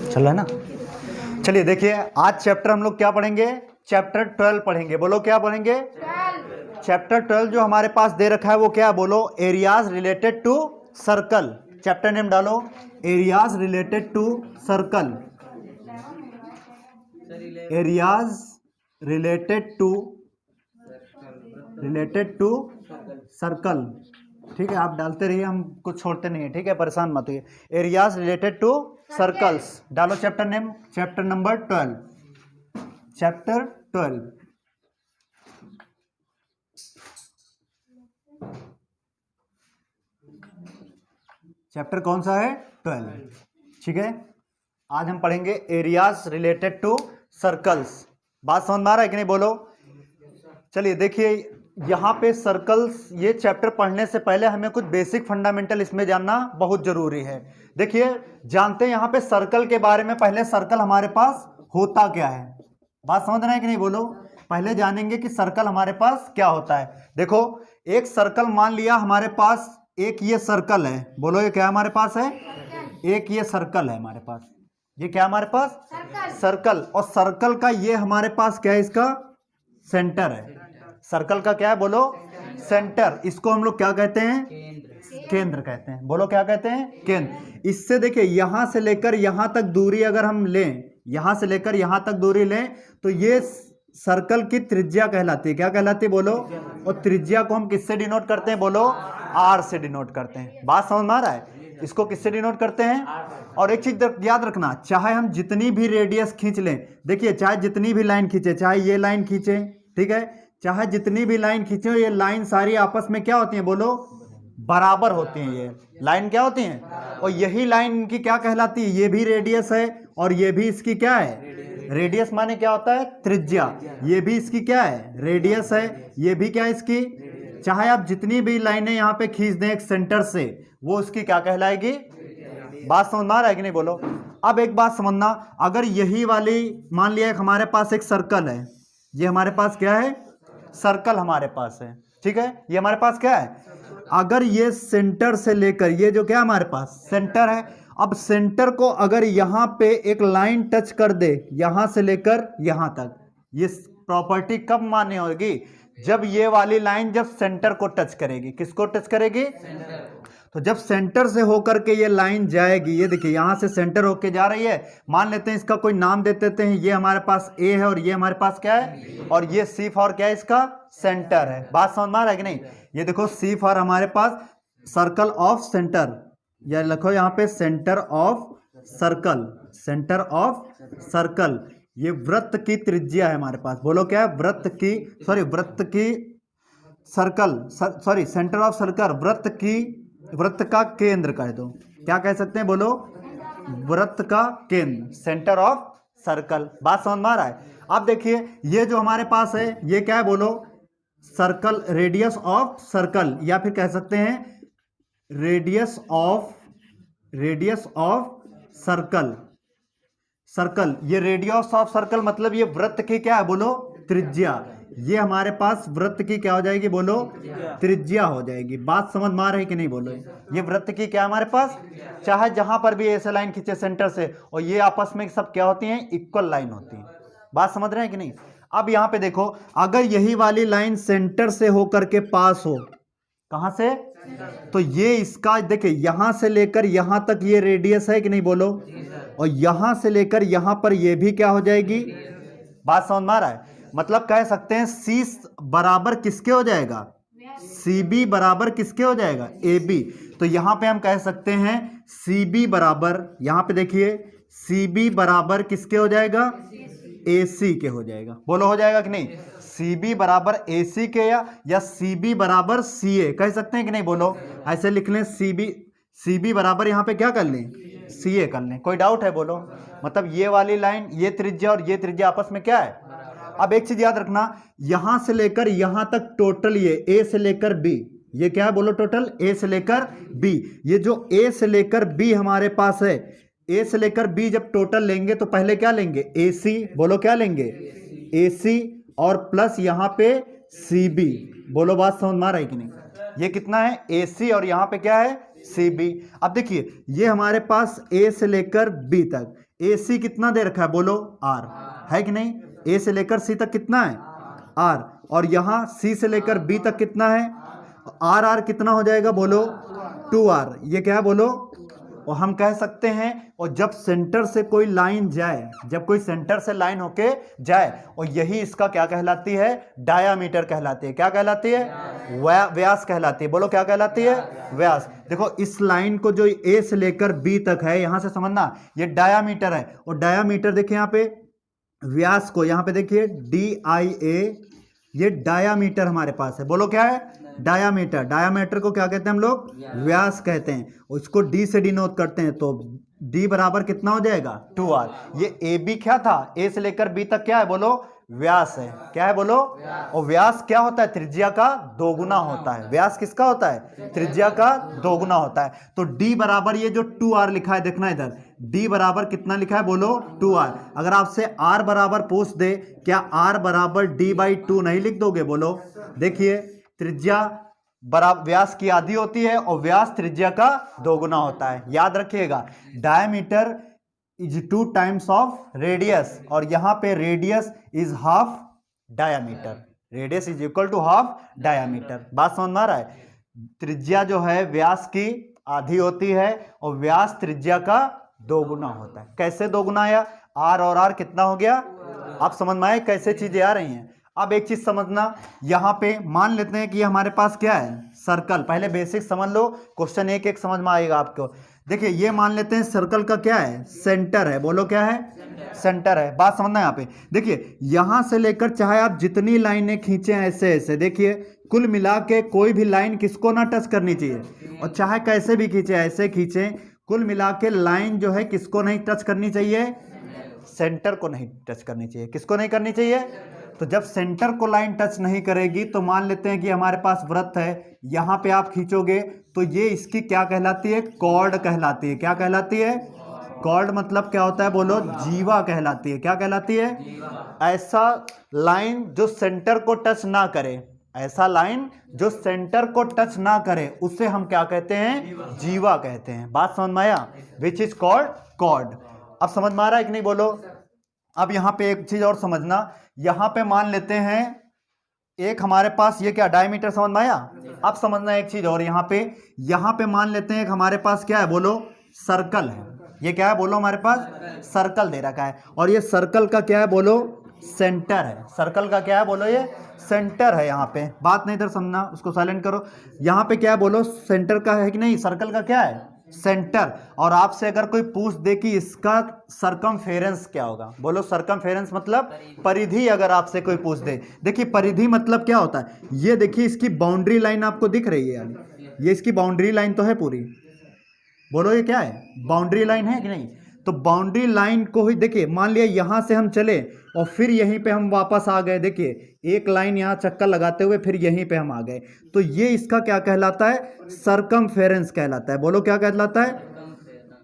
चल रहा है ना। चलिए देखिए, आज चैप्टर हम लोग क्या पढ़ेंगे, चैप्टर 12 पढ़ेंगे। बोलो क्या पढ़ेंगे? चैप्टर 12 जो हमारे पास दे रखा है वो क्या है, बोलो? Areas related to circle. Chapter name डालो, areas related to circle. Areas related to circle. ठीक है, आप डालते रहिए, हम कुछ छोड़ते नहीं है, ठीक है, परेशान मत होइए। एरियाज रिलेटेड टू सर्कल्स डालो। Chapter name, chapter number 12, chapter 12। Chapter कौन सा है? 12। ठीक है, आज हम पढ़ेंगे एरियाज रिलेटेड टू सर्कल्स। बात समझ में आ रहा है कि नहीं? बोलो। चलिए देखिए, यहाँ पे सर्कल्स, ये चैप्टर पढ़ने से पहले हमें कुछ बेसिक फंडामेंटल इसमें जानना बहुत जरूरी है। देखिए, जानते हैं यहाँ पे सर्कल के बारे में। पहले सर्कल हमारे पास होता क्या है, बात समझ रहे हैं कि नहीं? बोलो। पहले जानेंगे कि सर्कल हमारे पास क्या होता है। देखो, एक सर्कल मान लिया हमारे पास, एक ये सर्कल है। बोलो, ये क्या हमारे पास है? एक ये सर्कल है हमारे पास। ये क्या हमारे पास? सर्कल। और सर्कल का ये हमारे पास क्या है? इसका सेंटर है। सर्कल का क्या है? बोलो, सेंटर। इसको हम लोग क्या कहते हैं? केंद्र कहते हैं। बोलो क्या कहते हैं? केंद्र। इससे देखिए, यहां से लेकर यहां तक दूरी अगर हम लें, यहां से लेकर यहां तक दूरी लें, तो ये सर्कल की त्रिज्या कहलाती है। क्या कहलाती है? बोलो। और त्रिज्या को हम किससे डिनोट करते हैं? बोलो, आर से डिनोट करते हैं। बात समझ में आ रहा है? इसको किससे डिनोट करते हैं? और एक चीज याद रखना, चाहे हम जितनी भी रेडियस खींच लें, देखिए, चाहे जितनी भी लाइन खींचे, चाहे ये लाइन खींचे, ठीक है, चाहे जितनी भी लाइन खींचे, ये लाइन सारी आपस में क्या होती है? बोलो, बराबर होती हैं। ये लाइन क्या होती हैं? और यही लाइन इनकी क्या कहलाती है? ये भी रेडियस है और ये भी इसकी क्या है? रेडियस माने क्या होता है? त्रिज्या। ये भी इसकी क्या है? रेडियस है। ये भी क्या है? इसकी। चाहे आप जितनी भी लाइनें यहाँ पे खींच दें एक सेंटर से, वो उसकी क्या कहलाएगी? बात समझ में आ रहा है कि नहीं? बोलो। अब एक बात समझना, अगर यही वाली, मान लिया हमारे पास एक सर्कल है, ये हमारे पास क्या है? सर्कल हमारे पास है, ठीक है, ये हमारे पास क्या है? अगर ये सेंटर से लेकर, ये जो क्या हमारे पास सेंटर है, अब सेंटर को अगर यहां पे एक लाइन टच कर दे, यहां से लेकर यहां तक, ये प्रॉपर्टी कब मान्य होगी? जब ये वाली लाइन जब सेंटर को टच करेगी। किसको टच करेगी? तो जब सेंटर से होकर के ये लाइन जाएगी, ये देखिए, यहां से सेंटर होके जा रही है, मान लेते हैं इसका कोई नाम दे देते हैं, ये हमारे पास ए है और ये हमारे पास क्या है? और ये सी फॉर क्या है? इसका सेंटर है। बात समझ में आ रहा है कि नहीं? ये देखो, सी फॉर हमारे पास सर्कल ऑफ सेंटर, या लिखो यहाँ पे centre of circle, centre of circle. ये वृत्त की त्रिज्या है हमारे पास। बोलो क्या है? वृत्त की, वृत्त की circle, sorry, centre of circle, वृत्त का केंद्र कह दो। क्या कह सकते हैं? बोलो, वृत्त का केंद्र, सेंटर ऑफ सर्कल। बात समझ में आ रहा है? अब देखिए, ये जो हमारे पास है, ये क्या है? बोलो, सर्कल, रेडियस ऑफ सर्कल, या फिर कह सकते हैं रेडियस ऑफ सर्कल। सर्कल, ये रेडियस ऑफ सर्कल मतलब ये वृत्त की क्या है? बोलो, त्रिज्या। ये हमारे पास वृत्त की क्या हो जाएगी? बोलो, त्रिज्या हो जाएगी। बात समझ में आ रही कि नहीं? बोलो, ये वृत्त की क्या हमारे पास, चाहे जहां पर भी ऐसे लाइन खींचे सेंटर से, और ये आपस में सब क्या होती हैं? इक्वल लाइन होती है। बात समझ रहे हैं कि नहीं? अब यहां पे देखो, अगर यही वाली लाइन सेंटर से होकर के पास हो, कहां से? तो ये इसका देखिए, यहां से लेकर यहां तक ये रेडियस है कि नहीं? बोलो। और यहां से लेकर यहां पर ये भी क्या हो जाएगी? बात समझ में आ रहा है? मतलब कह सकते हैं सी बराबर किसके हो जाएगा? सी बी बराबर किसके हो जाएगा? A B. तो यहां पे हम कह सकते हैं सी बी बराबर, यहां पे देखिए, सी बी बराबर किसके हो जाएगा? ए सी के हो जाएगा। बोलो, हो जाएगा कि नहीं? सी बी बराबर ए सी के, या सी बी बराबर सी ए कह सकते हैं कि नहीं? बोलो, ऐसे लिख लें, सी बी बराबर यहां पे क्या कर लें? सी ए कर लें। कोई डाउट है? बोलो। मतलब ये वाली लाइन, ये त्रिज्या और ये त्रिज्या आपस में क्या है? अब एक चीज याद रखना, यहां से लेकर यहां तक टोटल, ये ए से लेकर बी, ये क्या है? बोलो, टोटल ए से लेकर बी। ये जो ए से लेकर बी हमारे पास है, ए से लेकर बी जब टोटल लेंगे तो पहले क्या लेंगे? ए सी। बोलो, क्या लेंगे? ए सी, और प्लस यहां पे सी बी। बोलो, बात समझ में आ रही कि नहीं? ये कितना है? ए सी, और यहां पे क्या है? C B. अब देखिए ये हमारे पास ए से लेकर बी तक, ए सी कितना दे रखा है बोलो आर, है कि नहीं? ए से लेकर सी तक कितना है आर, और यहां सी से लेकर बी तक कितना है आर, आर कितना हो जाएगा बोलो 2r, ये क्या है बोलो। और हम कह सकते हैं, और जब सेंटर से कोई लाइन जाए, जब कोई सेंटर से लाइन होके जाए, और यही इसका क्या कहलाती है डायामीटर कहलाती है। क्या कहलाती है? व्यास कहलाती है। बोलो क्या कहलाती है? व्यास। देखो इस लाइन को जो ए से लेकर बी तक है, यहां से समझना ये डायामीटर है, और डायामीटर देखिए यहाँ पे व्यास को, यहां पे देखिए DIA, ये डायामीटर हमारे पास है। बोलो क्या है? डायामीटर। डायामीटर को क्या कहते हैं हम लोग? व्यास कहते हैं। उसको डी से डिनोट करते हैं, तो डी बराबर कितना हो जाएगा 2r। ये ए बी क्या था? ए से लेकर बी तक क्या है बोलो? व्यास है। क्या है बोलो? और व्यास क्या होता है? त्रिज्या का दोगुना होता है। व्यास किसका होता है? त्रिज्या का दोगुना होता है। तो d बराबर ये जो 2r लिखा है, देखना इधर, d बराबर कितना लिखा है बोलो 2r। अगर आपसे r बराबर पूछ दे, क्या r बराबर d/2 नहीं लिख दोगे? बोलो देखिए, त्रिज्या बराबर व्यास की आधी होती है, और व्यास त्रिज्या का दोगुना होता है। याद रखिएगा, diameter is 2 times of radius, और यहां पे radius is half diameter. Radius is equal to half diameter. बात समझ में आ रहा है? त्रिज्या जो है व्यास की आधी होती है, और व्यास त्रिज्या का दोगुना होता है। कैसे दोगुना आया? आर और आर कितना हो गया? आप समझ में आए कैसे चीजें आ रही हैं? अब एक चीज समझना, यहां पे मान लेते हैं कि हमारे पास क्या है सर्कल। पहले बेसिक समझ लो, क्वेश्चन एक एक समझ में आएगा आपको। देखिए ये मान लेते हैं सर्कल का क्या है? सेंटर है। बोलो क्या है? सेंटर है। बात समझना यहाँ पे, देखिए यहां से लेकर चाहे आप जितनी लाइनें खींचे ऐसे ऐसे, देखिए कुल मिला के कोई भी लाइन किसको ना टच करनी चाहिए, और चाहे कैसे भी खींचे, ऐसे खींचे, कुल मिला के लाइन जो है किसको नहीं टच करनी चाहिए? सेंटर को नहीं टच करनी चाहिए। किसको नहीं करनी चाहिए? तो जब सेंटर को लाइन टच नहीं करेगी, तो मान लेते हैं कि हमारे पास वृत्त है, यहां पे आप खींचोगे तो ये इसकी क्या कहलाती है? कॉर्ड कहलाती है। क्या कहलाती है? कॉर्ड मतलब क्या होता है बोलो? जीवा कहलाती है। क्या कहलाती है? ऐसा लाइन जो सेंटर को टच ना करे, ऐसा लाइन जो सेंटर को टच ना करे, उसे हम क्या कहते हैं? जीवा कहते हैं। बात समझ में आया? Which is called chord. अब समझ में आ रहा है कि नहीं बोलो? अब यहां पे एक चीज और समझना, यहां पे मान लेते हैं एक हमारे पास ये क्या डायमीटर, समझ में आया? अब समझना एक चीज और, यहां पे मान लेते हैं एक हमारे पास क्या है बोलो? सर्कल है। ये क्या है बोलो? हमारे पास सर्कल दे रखा है, और ये सर्कल का क्या है बोलो? सेंटर है। सर्कल का क्या है बोलो? ये सेंटर है। यहाँ पे बात नहीं इधर समझना, उसको साइलेंट करो। यहाँ पे क्या है बोलो? सेंटर का है कि नहीं? सर्कल का क्या है? सेंटर। और आपसे अगर कोई पूछ दे कि इसका सरकमफेरेंस क्या होगा, बोलो सरकमफेरेंस मतलब परिधि। अगर आपसे कोई पूछ दे, देखिए परिधि मतलब क्या होता है? ये देखिए इसकी बाउंड्री लाइन आपको दिख रही है, ये इसकी बाउंड्री लाइन तो है पूरी। बोलो ये क्या है? बाउंड्री लाइन है कि नहीं? तो बाउंड्री लाइन को ही देखिए, मान लिया यहां से हम चले और फिर यहीं पे हम वापस आ गए, देखिए एक लाइन यहां चक्कर लगाते हुए फिर यहीं पे हम आ गए, तो ये इसका क्या कहलाता है? सरकमफेरेंस कहलाता है। बोलो क्या कहलाता है?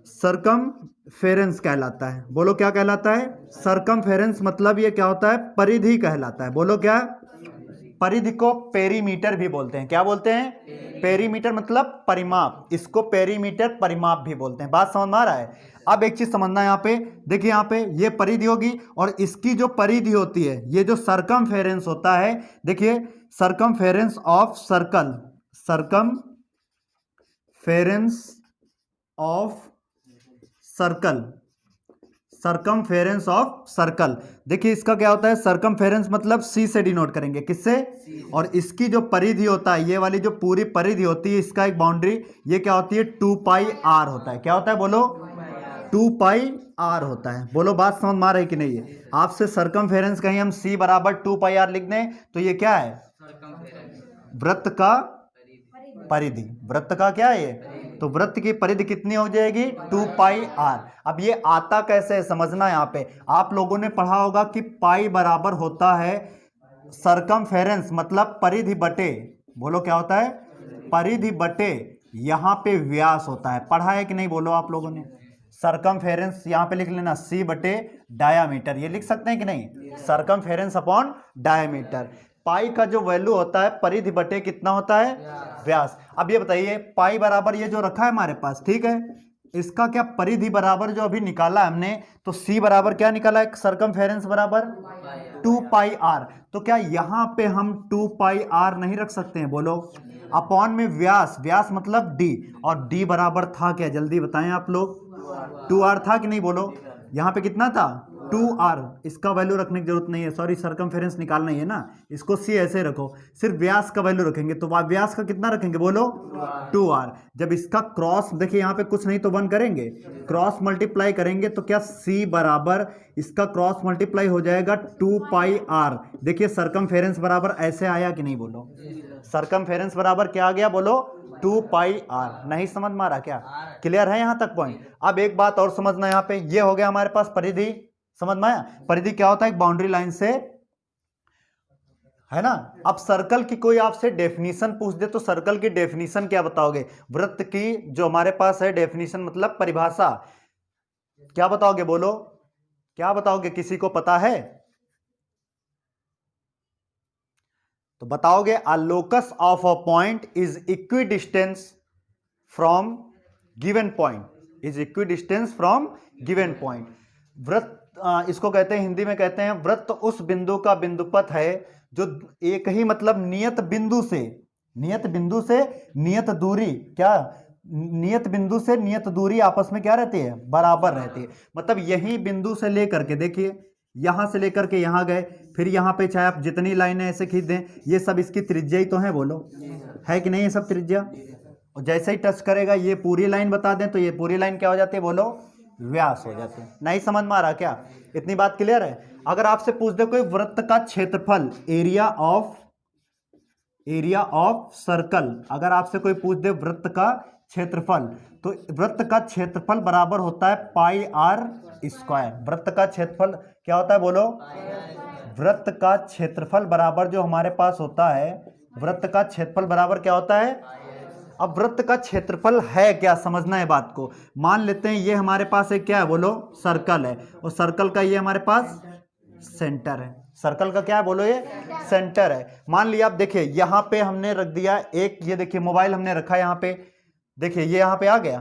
सरकमफेरेंस कहलाता है। बोलो क्या कहलाता है? सरकमफेरेंस मतलब ये क्या होता है? परिधि कहलाता है। बोलो क्या? परिधि को पेरीमीटर भी बोलते हैं। क्या बोलते हैं? पेरीमीटर मतलब परिमाप। इसको पेरीमीटर परिमाप भी बोलते हैं। बात समझ में आ रहा है? अब एक चीज समझना, यहाँ पे देखिए, यहाँ पे ये परिधि होगी, और इसकी जो परिधि होती है, ये जो सरकमफेरेंस होता है, देखिए circumference of circle, circumference of circle, circumference of circle. देखिए इसका क्या होता है? सरकमफेरेंस मतलब सी से डिनोट करेंगे। किससे? और इसकी जो परिधि होता है, ये वाली जो पूरी परिधि होती है, इसका एक बाउंड्री, ये क्या होती है? 2πr होता है। क्या होता है बोलो? 2πr होता है। बोलो बात समझ में आ रही है कि नहीं है? आपसे सरकमफेरेंस कहीं हम c बराबर 2πr लिख दें, तो ये क्या है? वृत्त का परिधि। वृत्त का क्या है ये? तो वृत्त की परिधि कितनी हो जाएगी? 2πr। अब ये आता कैसे है समझना। यहाँ पे आप लोगों ने पढ़ा होगा कि पाई बराबर होता है सरकमफेरेंस मतलब परिधि बटे, बोलो क्या होता है? परिधि बटे यहाँ पे व्यास होता है। पढ़ा है कि नहीं बोलो आप लोगों ने? सरकमफेरेंस यहाँ पे लिख लेना c बटे डायामीटर, ये लिख सकते हैं कि नहीं? Circumference upon diameter. पाई का जो वैल्यू होता है परिधि बटे कितना होता है? व्यास। अब ये बताइए पाई बराबर ये जो रखा है हमारे पास, ठीक है, इसका क्या परिधि बराबर जो अभी निकाला है हमने, तो सी बराबर क्या निकाला है, सरकमफेरेंस बराबर 2 पाई आर। तो क्या यहां पे हम 2 पाई आर नहीं रख सकते हैं, बोलो। अपॉन में व्यास, व्यास मतलब डी, और डी बराबर था क्या, जल्दी बताएं आप लोग, 2 आर था कि नहीं, बोलो। यहां पे कितना था, 2 आर, इसका वैल्यू रखने की जरूरत नहीं है, सॉरी सरकमफेरेंस निकालना ही है ना, इसको सी ऐसे रखो, सिर्फ व्यास का वैल्यू रखेंगे, तो व्यास का कितना रखेंगे, बोलो 2 आर। जब इसका क्रॉस देखिए यहां पे कुछ नहीं तो 1 करेंगे, क्रॉस मल्टीप्लाई करेंगे तो क्या सी बराबर इसका क्रॉस मल्टीप्लाई हो जाएगा 2 पाई आर। देखिए सरकमफेरेंस बराबर ऐसे आया कि नहीं, बोलो। सरकमफेरेंस बराबर क्या आ गया, बोलो 2 पाई आर। नहीं समझ में आ रहा क्या, क्लियर है यहां तक पॉइंट। अब एक बात और समझना, यहां पे ये हो गया हमारे पास परिधि, समझ में आया। परिधि क्या होता है, एक बाउंड्री लाइन से, है ना। अब सर्कल की कोई आपसे डेफिनेशन पूछ दे तो सर्कल की डेफिनेशन क्या बताओगे, वृत्त की जो हमारे पास है डेफिनेशन मतलब परिभाषा क्या बताओगे, बोलो क्या बताओगे, किसी को पता है तो बताओगे। अ locus of a point is equidistance from given point, is equidistance from given point. वृत्त इसको कहते हैं, हिंदी में कहते हैं वृत्त उस बिंदु का बिंदुपथ है जो एक ही मतलब नियत बिंदु से नियत दूरी, क्या नियत बिंदु से नियत दूरी आपस में क्या रहती है, बराबर रहती है। मतलब यही बिंदु से लेकर के देखिए, यहां से लेकर के यहां गए, फिर यहां पे चाहे आप जितनी लाइनें ऐसे खींच दें, ये सब इसकी त्रिज्या ही तो है, बोलो है कि नहीं, ये सब त्रिज्या। और जैसे ही टच करेगा ये पूरी लाइन बता दें तो ये पूरी लाइन क्या हो जाती है, बोलो व्यास हो जाती है। नहीं समझ में आ रहा क्या, इतनी बात क्लियर है। अगर आपसे पूछ दे कोई वृत्त का क्षेत्रफल, एरिया ऑफ सर्कल, अगर आपसे कोई पूछ दे वृत्त का क्षेत्रफल, तो वृत्त का क्षेत्रफल बराबर होता है पाई आर स्क्वायर। वृत्त का क्षेत्रफल क्या होता है, बोलो। वृत्त का क्षेत्रफल बराबर जो हमारे पास होता है, वृत्त का क्षेत्रफल बराबर क्या होता है। अब वृत्त का क्षेत्रफल है क्या, समझना है बात को। मान लेते हैं ये हमारे पास एक क्या है, बोलो सर्कल है, और सर्कल का ये हमारे पास सेंटर है। सर्कल का क्या है, बोलो ये सेंटर है। मान लिया आप देखिए यहां पे हमने रख दिया एक, ये देखिए मोबाइल हमने रखा यहां पे, देखिए ये यहां पे आ गया,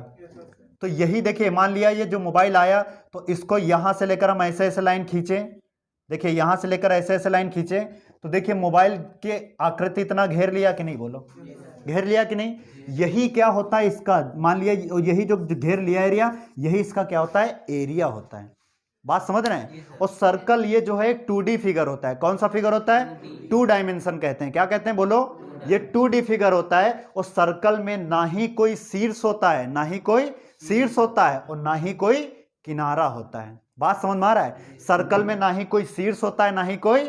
तो यही देखिए मान लिया ये जो मोबाइल आया, तो इसको यहां से लेकर हम ऐसे ऐसे लाइन खींचे, देखिए यहां से लेकर ऐसे ऐसे लाइन खींचे, तो देखिए मोबाइल के आकृति इतना घेर लिया कि नहीं, बोलो घेर लिया कि नहीं। यही क्या होता है इसका, मान लिया यही जो घेर लिया एरिया, यही इसका क्या होता है, एरिया होता है। बात समझ रहे हैं। और सर्कल ये जो है एक 2D फिगर होता है। कौन सा फिगर होता है, 2 डायमेंशन कहते हैं। क्या कहते हैं, बोलो ये 2D फिगर होता है। और सर्कल में ना ही कोई शीर्ष होता है, ना ही कोई शीर्ष होता है, और ना ही कोई किनारा होता है। बात समझ में आ रहा है। सर्कल में ना ही कोई शीर्ष होता है, ना ही कोई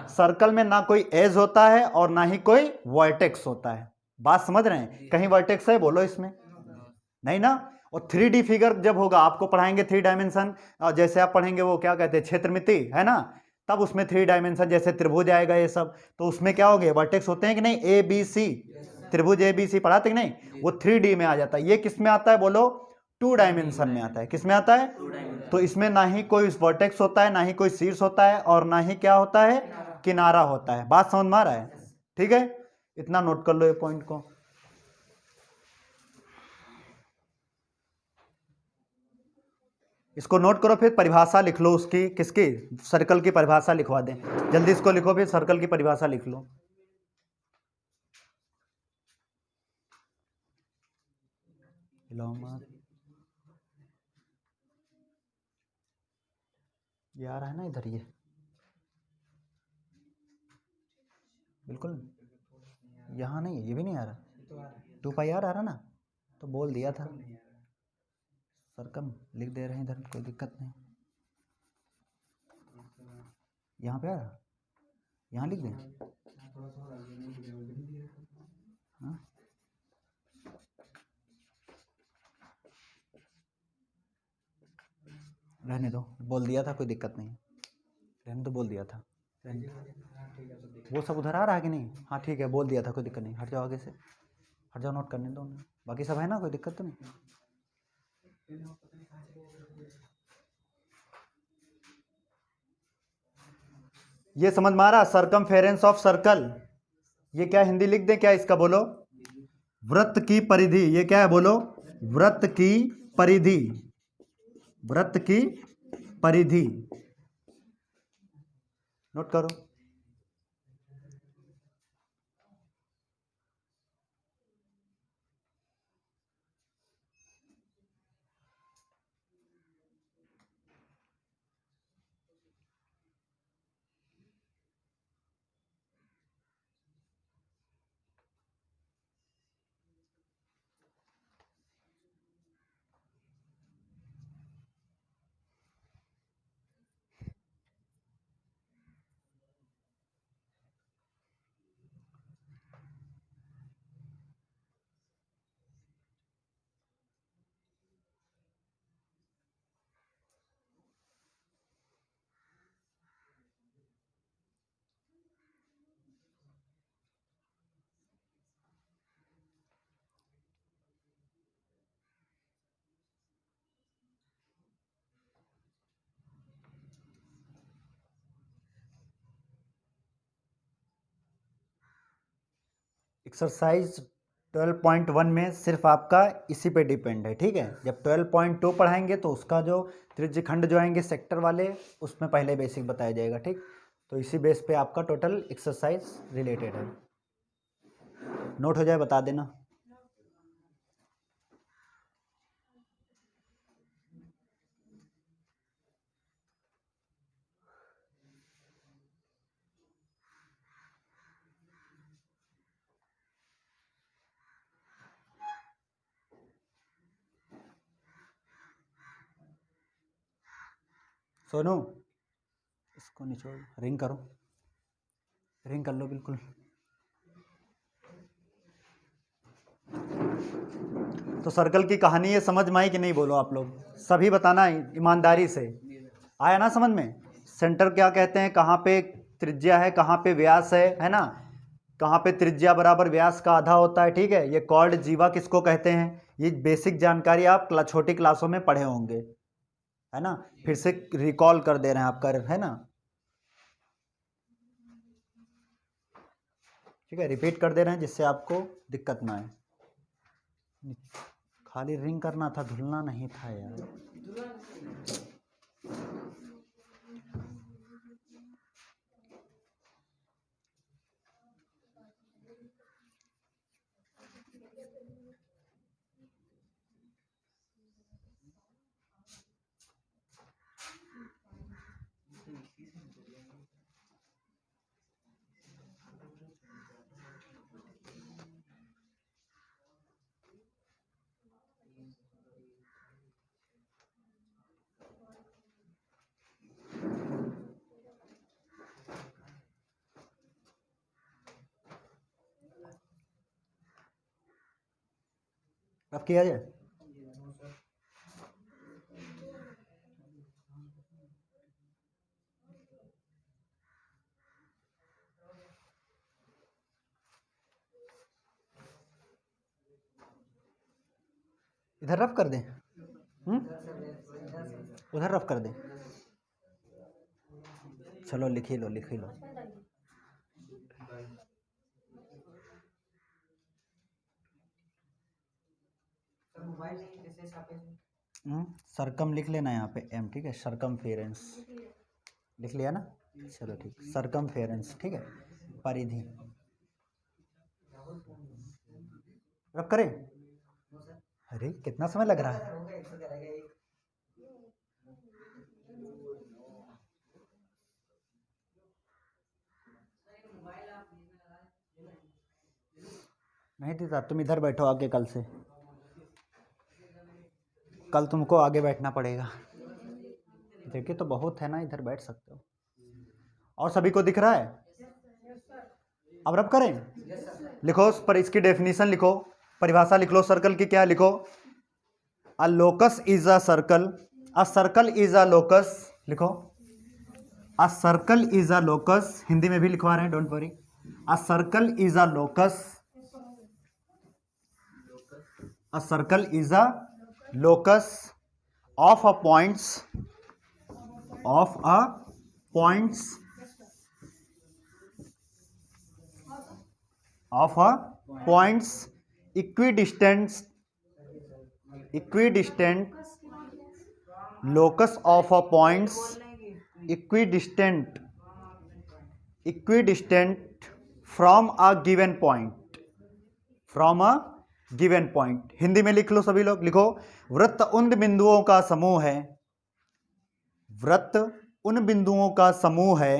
सर्कल में ना कोई एज होता है, और ना ही कोई वर्टेक्स होता है। बात समझ रहे हैं। कहीं वर्टेक्स है, बोलो इसमें नहीं ना। और 3D फिगर जब होगा, आपको पढ़ाएंगे 3 डायमेंशन, जैसे आप पढ़ेंगे वो क्या कहते हैं क्षेत्रमिति, है ना, तब उसमें 3 डायमेंशन जैसे त्रिभुज आएगा ये सब, तो उसमें क्या हो गया, वर्टेक्स होते हैं कि नहीं, ABC, त्रिभुज ABC पढ़ाते कि नहीं, वो 3D में आ जाता है। ये किस में आता है, बोलो 2 डायमेंशन में आता है। किस में आता है, तो इसमें ना ही कोई वर्टेक्स होता है, ना ही कोई शीर्ष होता है, और ना ही क्या होता है, किनारा होता है। बात समझ में आ रहा है, ठीक है। इतना नोट कर लो ये पॉइंट को। इसको नोट करो, फिर परिभाषा लिख लो उसकी, किसकी, सर्कल की परिभाषा लिखवा दें। जल्दी इसको लिखो, फिर सर्कल की परिभाषा लिख लो। ये आ रहा है ना इधर, ये बिल्कुल यहाँ नहीं है, ये भी नहीं आ रहा, 2 पाई आर आ रहा ना, तो बोल दिया था। सर्कम लिख दे रहे हैं इधर, कोई दिक्कत नहीं। यहाँ पे आ रहा, यहाँ लिख दें, हाँ रहने दो, बोल दिया था, कोई दिक्कत नहीं, रहने तो बोल दिया था। वो सब उधर आ रहा है कि नहीं, हाँ ठीक है, बोल दिया था, कोई दिक्कत नहीं। हट जाओ आगे से, हट जाओ, नोट करने दो, बाकी सब है ना, कोई दिक्कत तो नहीं। ये समझ में आ रहा, सरकमफेरेंस ऑफ सर्कल, ये क्या हिंदी लिख दें क्या इसका, बोलो वृत्त की परिधि, ये क्या है बोलो? वृत्त की परिधि, वृत्त की परिधि, नोट करो। एक्सरसाइज 12.1 में सिर्फ आपका इसी पे डिपेंड है, ठीक है। जब 12.2 पढ़ाएंगे तो उसका जो त्रिज्यखंड जो आएंगे सेक्टर वाले, उसमें पहले बेसिक बताया जाएगा, ठीक। तो इसी बेस पे आपका टोटल एक्सरसाइज रिलेटेड है। नोट हो जाए बता देना। सोनू, इसको निचोड़, रिंग करो, रिंग कर लो बिल्कुल। तो सर्कल की कहानी ये समझ में आई कि नहीं बोलो आप लोग? सभी बताना ईमानदारी से, आया ना समझ में? सेंटर क्या कहते हैं, कहाँ पे त्रिज्या है, कहाँ पे व्यास है ना? कहाँ पे त्रिज्या बराबर व्यास का आधा होता है, ठीक है। ये कॉर्ड जीवा किसको कहते हैं, ये बेसिक जानकारी आप छोटी क्लासों में पढ़े होंगे, है ना। फिर से रिकॉल कर दे रहे हैं आपका, है ना, ठीक है। रिपीट कर दे रहे हैं जिससे आपको दिक्कत ना आए। खाली रिंग करना था, धुलना नहीं था यार। अब किया जाए? इधर रफ कर दें, उधर रफ कर दें। चलो लिख ही लो, लिख ही लो। सरकम लिख लेना यहाँ पे एम, ठीक है। सरकमफेरेंस लिख लिया ना, चलो ठीक। सरकमफेरेंस, ठीक है, परिधि। रब करें? अरे कितना समय लग रहा है? नहीं दीदा, तुम इधर बैठो आगे, कल से कल तुमको आगे बैठना पड़ेगा। देखिए तो बहुत है ना, इधर बैठ सकते हो। और सभी को दिख रहा है? अब रब करें? लिखो पर इसकी डेफिनेशन लिखो, परिभाषा लिख लो सर्कल की, क्या लिखो? A locus is a circle, a circle is a locus, लिखो। A circle is a locus, Hindi में भी लिखवा रहे हैं, don't worry. A circle is a locus, a circle is a locus of a points, of a points, of a points equidistant locus of a points equidistant from a given point. Hindi में लिख लो सभी लोग, लिखो वृत्त उन बिंदुओं का समूह है, वृत्त उन बिंदुओं का समूह है,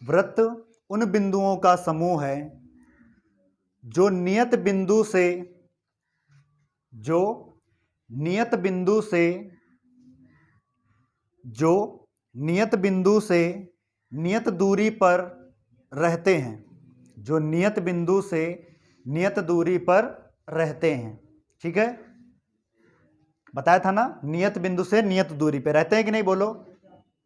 वृत्त उन बिंदुओं का समूह है जो नियत बिंदु से नियत दूरी पर रहते हैं, जो नियत बिंदु से नियत दूरी पर रहते हैं। ठीक है, बताया था ना, नियत बिंदु से नियत दूरी पे रहते हैं कि नहीं, बोलो,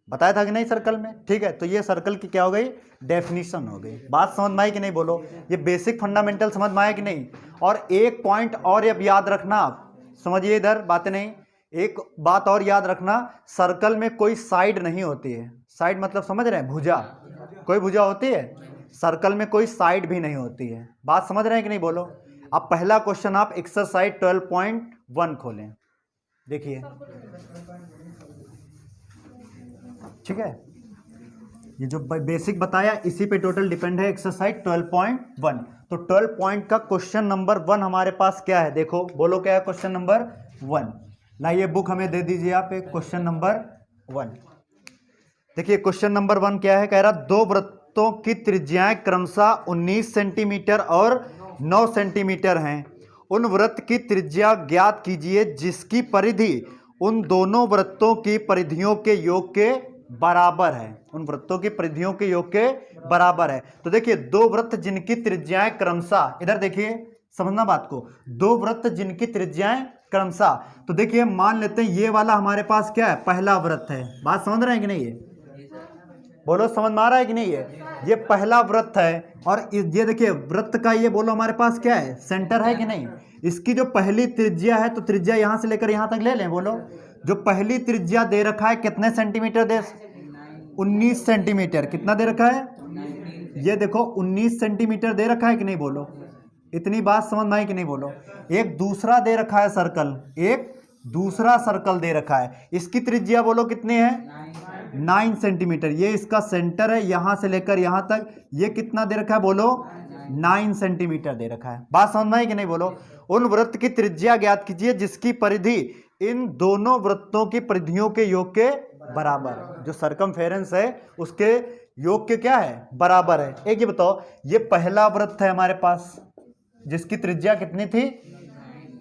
बताया था कि नहीं सर्कल में। ठीक है, तो ये सर्कल की क्या हो गई, डेफिनेशन हो गई। बात समझ में आई कि नहीं, बोलो, ये बेसिक फंडामेंटल समझ में आया कि नहीं। और एक पॉइंट और अब याद रखना, आप समझिए इधर बातें नहीं, एक बात और याद रखना, सर्कल में कोई साइड नहीं होती है। साइड मतलब समझ रहे हैं, भुजा, कोई भुजा होती है, सर्कल में कोई साइड भी नहीं होती है। बात समझ रहे हैं कि नहीं, बोलो। अब पहला क्वेश्चन आप एक्सरसाइज 12.1 खोलें, देखिए। ठीक है, ये जो बेसिक बताया इसी पे टोटल डिपेंड है एक्सरसाइज 12.1। तो 12 पॉइंट का क्वेश्चन नंबर 1 हमारे पास क्या है, देखो, बोलो क्या है क्वेश्चन नंबर 1। लाइए बुक हमें दे दीजिए आप, एक क्वेश्चन नंबर 1। देखिए क्वेश्चन नंबर 1 क्या है, कह रहा दो वृत्तों की त्रिज्याएं क्रमशः 19 सेंटीमीटर और 9 सेंटीमीटर हैं। उन वृत्त की त्रिज्या ज्ञात कीजिए जिसकी परिधि उन दोनों वृत्तों की परिधियों के योग के बराबर है। उन वृत्तों की परिधियों के योग के बराबर है। तो देखिए दो वृत्त जिनकी त्रिज्याएं क्रमशः, इधर देखिए समझना बात को, दो वृत्त जिनकी त्रिज्याएं क्रमशः, तो देखिए मान लेते हैं ये वाला हमारे पास क्या है, पहला वृत्त है। बात समझ रहे हैं कि नहीं, ये बोलो समझ में आ रहा है कि नहीं, ये पहला वृत्त है। और ये देखिए वृत्त का ये बोलो हमारे पास क्या है, सेंटर है कि नहीं। इसकी जो पहली त्रिज्या है, तो त्रिज्या यहां से लेकर यहां तक ले लें, बोलो, जो पहली त्रिज्या दे रखा है कितने सेंटीमीटर दे, 19 सेंटीमीटर। कितना दे रखा है, ये देखो 19 सेंटीमीटर दे रखा है कि नहीं, बोलो, इतनी बात समझ में आई कि नहीं, बोलो। एक दूसरा दे रखा है सर्कल, एक दूसरा सर्कल दे रखा है, इसकी त्रिज्या बोलो कितनी है, 9 सेंटीमीटर। ये इसका सेंटर है, यहां से लेकर यहां तक, ये कितना दे रखा है, बोलो 9 सेंटीमीटर दे रखा है। बात समझ में आई कि नहीं, बोलो। उन वृत्त की त्रिज्या ज्ञात कीजिए जिसकी परिधि इन दोनों वृत्तों की परिधियों के योग के बराबर, जो सरकमफेरेंस है उसके योग के क्या है, बराबर है। एक ये बताओ, ये पहला वृत्त है हमारे पास जिसकी त्रिज्या कितनी थी,